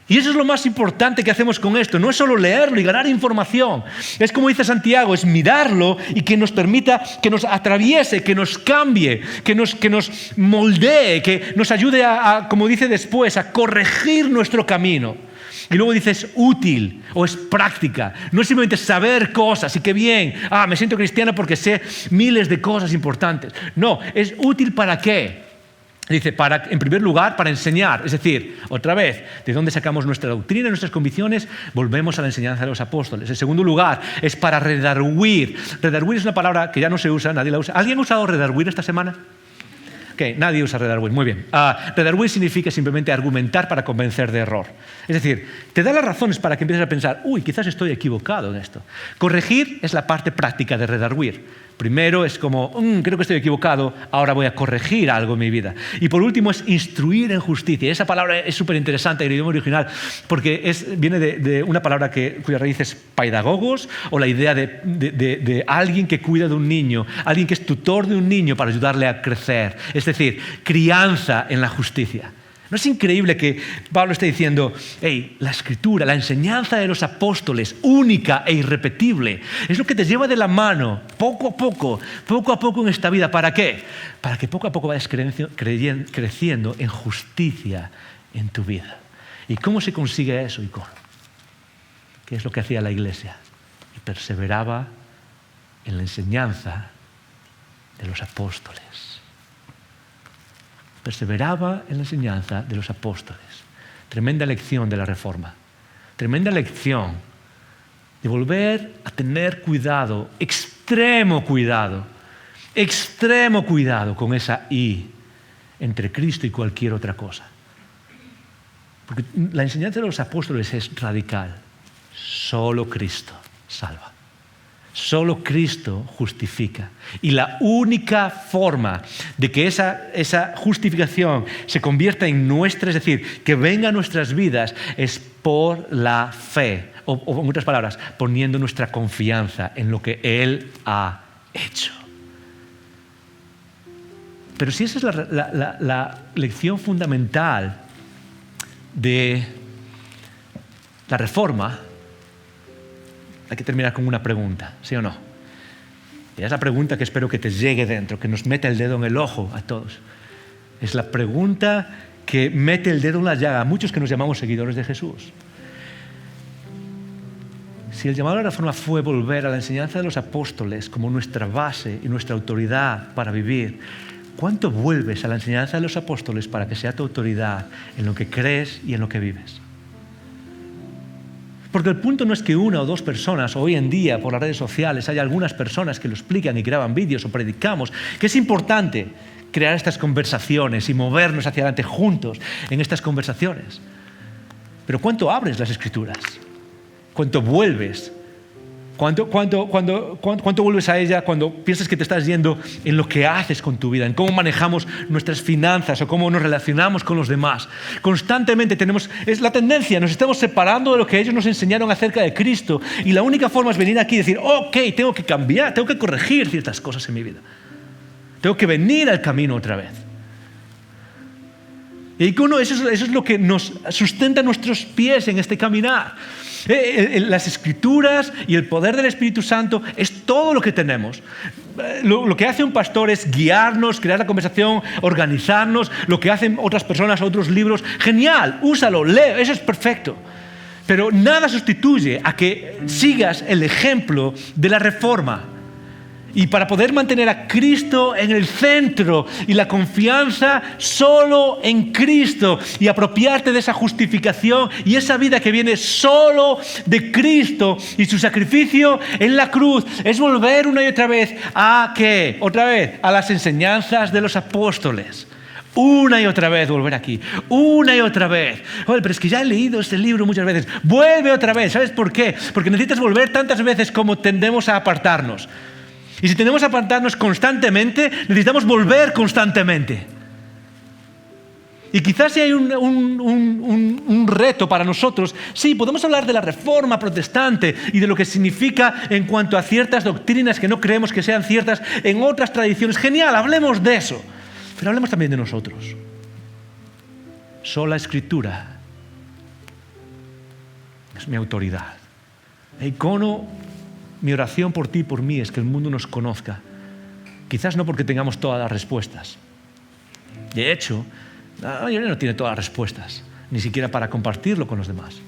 Y eso es lo más importante que hacemos con esto. No es solo leerlo y ganar información. Es como dice Santiago, es mirarlo y que nos permita, que nos atraviese, que nos cambie, que nos moldee, que nos ayude como dice después, a corregir nuestro camino. Y luego dice es útil o es práctica. No es simplemente saber cosas y qué bien. Me siento cristiano porque sé miles de cosas importantes. No, es útil ¿para qué? Dice, en primer lugar, para enseñar. Es decir, otra vez, ¿de dónde sacamos nuestra doctrina, nuestras convicciones? Volvemos a la enseñanza de los apóstoles. En segundo lugar, es para redarguir. Redarguir es una palabra que ya no se usa, nadie la usa. ¿Alguien ha usado redarguir esta semana? Okay, nadie usa redarguir, muy bien. Redarguir significa simplemente argumentar para convencer de error. Es decir, te da las razones para que empieces a pensar, quizás estoy equivocado en esto. Corregir es la parte práctica de redarguir. Primero es como, creo que estoy equivocado, ahora voy a corregir algo en mi vida. Y por último es instruir en justicia. Esa palabra es súper interesante en el idioma original porque viene de una palabra cuya raíz es paidagogos, o la idea de alguien que cuida de un niño, alguien que es tutor de un niño para ayudarle a crecer. Es decir, crianza en la justicia. ¿No es increíble que Pablo esté diciendo, la Escritura, la enseñanza de los apóstoles, única e irrepetible, es lo que te lleva de la mano, poco a poco en esta vida? ¿Para qué? Para que poco a poco vayas creciendo en justicia en tu vida. ¿Y cómo se consigue eso, Icono? ¿Qué es lo que hacía la Iglesia? Y perseveraba en la enseñanza de los apóstoles. Perseveraba en la enseñanza de los apóstoles. Tremenda lección de la Reforma. Tremenda lección de volver a tener cuidado, extremo cuidado con esa I entre Cristo y cualquier otra cosa. Porque la enseñanza de los apóstoles es radical. Solo Cristo salva. Solo Cristo justifica. Y la única forma de que esa justificación se convierta en nuestra, es decir, que venga a nuestras vidas, es por la fe. O en otras palabras, poniendo nuestra confianza en lo que Él ha hecho. Pero si esa es la lección fundamental de la Reforma, hay que terminar con una pregunta, ¿sí o no? Y es la pregunta que espero que te llegue dentro, que nos meta el dedo en el ojo a todos. Es la pregunta que mete el dedo en la llaga a muchos que nos llamamos seguidores de Jesús. Si el llamado a la reforma fue volver a la enseñanza de los apóstoles como nuestra base y nuestra autoridad para vivir, ¿cuánto vuelves a la enseñanza de los apóstoles para que sea tu autoridad en lo que crees y en lo que vives? Porque el punto no es que una o dos personas, hoy en día por las redes sociales hay algunas personas que lo explican y graban vídeos o predicamos, que es importante crear estas conversaciones y movernos hacia adelante juntos en estas conversaciones. Pero ¿cuánto abres las Escrituras? ¿Cuánto vuelves? ¿Cuánto vuelves a ella cuando piensas que te estás yendo en lo que haces con tu vida, en cómo manejamos nuestras finanzas o cómo nos relacionamos con los demás? Constantemente es la tendencia, nos estamos separando de lo que ellos nos enseñaron acerca de Cristo y la única forma es venir aquí y decir, ok, tengo que cambiar, tengo que corregir ciertas cosas en mi vida. Tengo que venir al camino otra vez. Y eso es lo que nos sustenta nuestros pies en este caminar. Las Escrituras y el poder del Espíritu Santo es todo lo que tenemos. Lo que hace un pastor es guiarnos, crear la conversación, organizarnos. Lo que hacen otras personas, otros libros, genial, úsalo, lee, eso es perfecto. Pero nada sustituye a que sigas el ejemplo de la Reforma. Y para poder mantener a Cristo en el centro y la confianza solo en Cristo y apropiarte de esa justificación y esa vida que viene solo de Cristo y su sacrificio en la cruz, es volver una y otra vez ¿a qué? Otra vez a las enseñanzas de los apóstoles. Una y otra vez volver aquí, una y otra vez. Oye, pero es que ya he leído este libro muchas veces. Vuelve otra vez. ¿Sabes por qué? Porque necesitas volver tantas veces como tendemos a apartarnos. Y si tenemos que apartarnos constantemente, necesitamos volver constantemente. Y quizás si hay un reto para nosotros, sí, podemos hablar de la Reforma protestante y de lo que significa en cuanto a ciertas doctrinas que no creemos que sean ciertas en otras tradiciones. Genial, hablemos de eso. Pero hablemos también de nosotros. Sola Escritura es mi autoridad. Icono. Mi oración por ti y por mí es que el mundo nos conozca. Quizás no porque tengamos todas las respuestas. De hecho, la mayoría no tiene todas las respuestas, ni siquiera para compartirlo con los demás.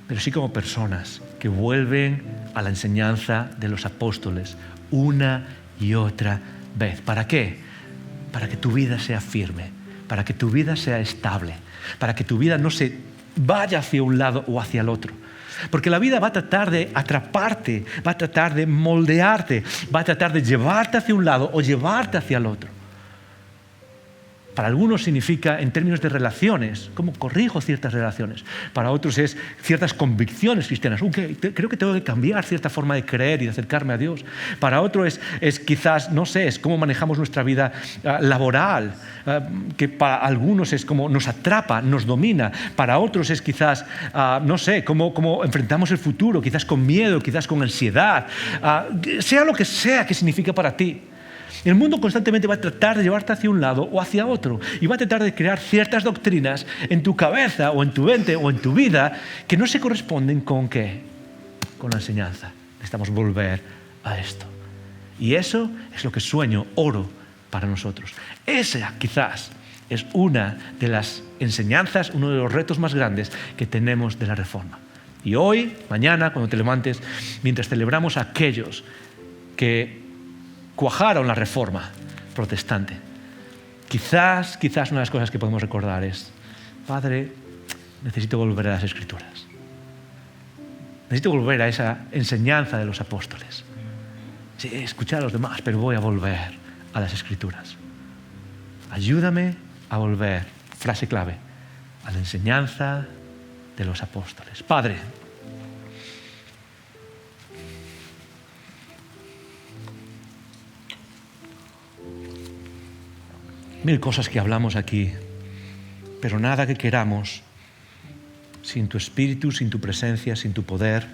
Pero sí como personas que vuelven a la enseñanza de los apóstoles una y otra vez. ¿Para qué? Para que tu vida sea firme, para que tu vida sea estable, para que tu vida no se vaya hacia un lado o hacia el otro. Porque la vida va a tratar de atraparte, va a tratar de moldearte, va a tratar de llevarte hacia un lado o llevarte hacia el otro. Para algunos significa, en términos de relaciones, cómo corrijo ciertas relaciones. Para otros es ciertas convicciones cristianas. Creo que tengo que cambiar cierta forma de creer y de acercarme a Dios. Para otros es quizás, no sé, es cómo manejamos nuestra vida laboral, que para algunos es como nos atrapa, nos domina. Para otros es quizás, no sé, cómo enfrentamos el futuro, quizás con miedo, quizás con ansiedad. Sea lo que sea que significa para ti. El mundo constantemente va a tratar de llevarte hacia un lado o hacia otro y va a tratar de crear ciertas doctrinas en tu cabeza o en tu mente o en tu vida que no se corresponden con ¿qué? Con la enseñanza. Necesitamos volver a esto. Y eso es lo que sueño, oro para nosotros. Esa quizás es una de las enseñanzas, uno de los retos más grandes que tenemos de la Reforma. Y hoy, mañana, cuando te levantes, mientras celebramos a aquellos que cuajaron la Reforma protestante, quizás una de las cosas que podemos recordar es: Padre, necesito volver a las Escrituras. Necesito volver a esa enseñanza de los apóstoles. Sí, escuchar a los demás, pero voy a volver a las Escrituras. Ayúdame a volver, frase clave, a la enseñanza de los apóstoles. Padre, mil cosas que hablamos aquí, pero nada que queramos sin tu Espíritu, sin tu presencia, sin tu poder.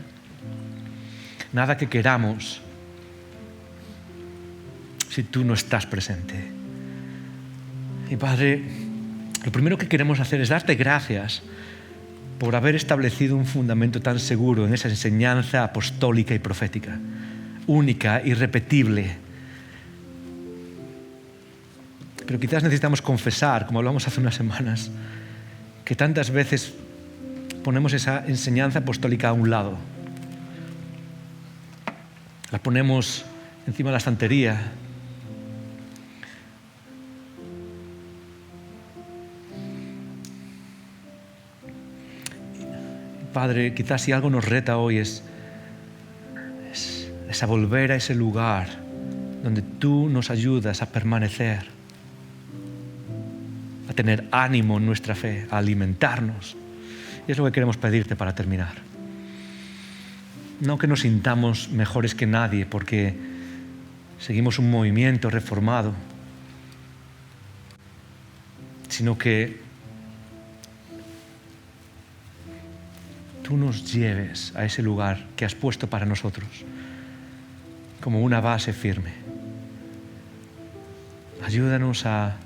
Nada que queramos si tú no estás presente. Y Padre, lo primero que queremos hacer es darte gracias por haber establecido un fundamento tan seguro en esa enseñanza apostólica y profética, única, irrepetible. Pero quizás necesitamos confesar, como hablamos hace unas semanas, que tantas veces ponemos esa enseñanza apostólica a un lado La ponemos encima de la estantería. Padre, quizás si algo nos reta hoy es a volver a ese lugar donde tú nos ayudas a permanecer, a tener ánimo en nuestra fe, a alimentarnos. Y es lo que queremos pedirte para terminar. No que nos sintamos mejores que nadie porque seguimos un movimiento reformado, sino que tú nos lleves a ese lugar que has puesto para nosotros como una base firme. Ayúdanos a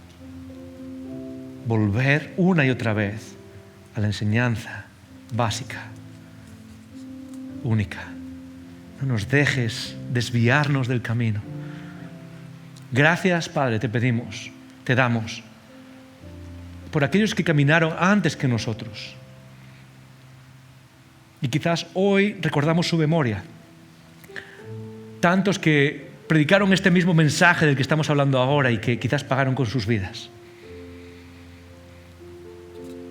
volver una y otra vez a la enseñanza básica, única. No nos dejes desviarnos del camino. Gracias, Padre, te pedimos, te damos, por aquellos que caminaron antes que nosotros. Y quizás hoy recordamos su memoria. Tantos que predicaron este mismo mensaje del que estamos hablando ahora y que quizás pagaron con sus vidas.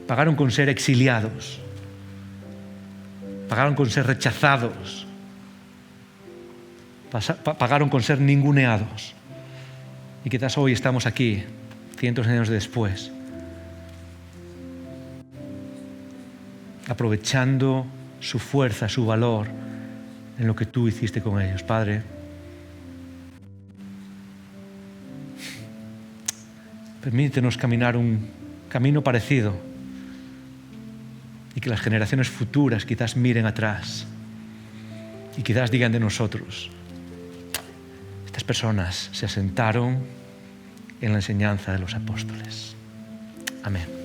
Pagaron con ser exiliados. Pagaron con ser rechazados. Pagaron con ser ninguneados. Y quizás hoy estamos aquí, cientos de años después, aprovechando su fuerza, su valor en lo que tú hiciste con ellos. Padre, permítenos caminar un camino parecido y que las generaciones futuras quizás miren atrás y quizás digan de nosotros: estas personas se asentaron en la enseñanza de los apóstoles. Amén.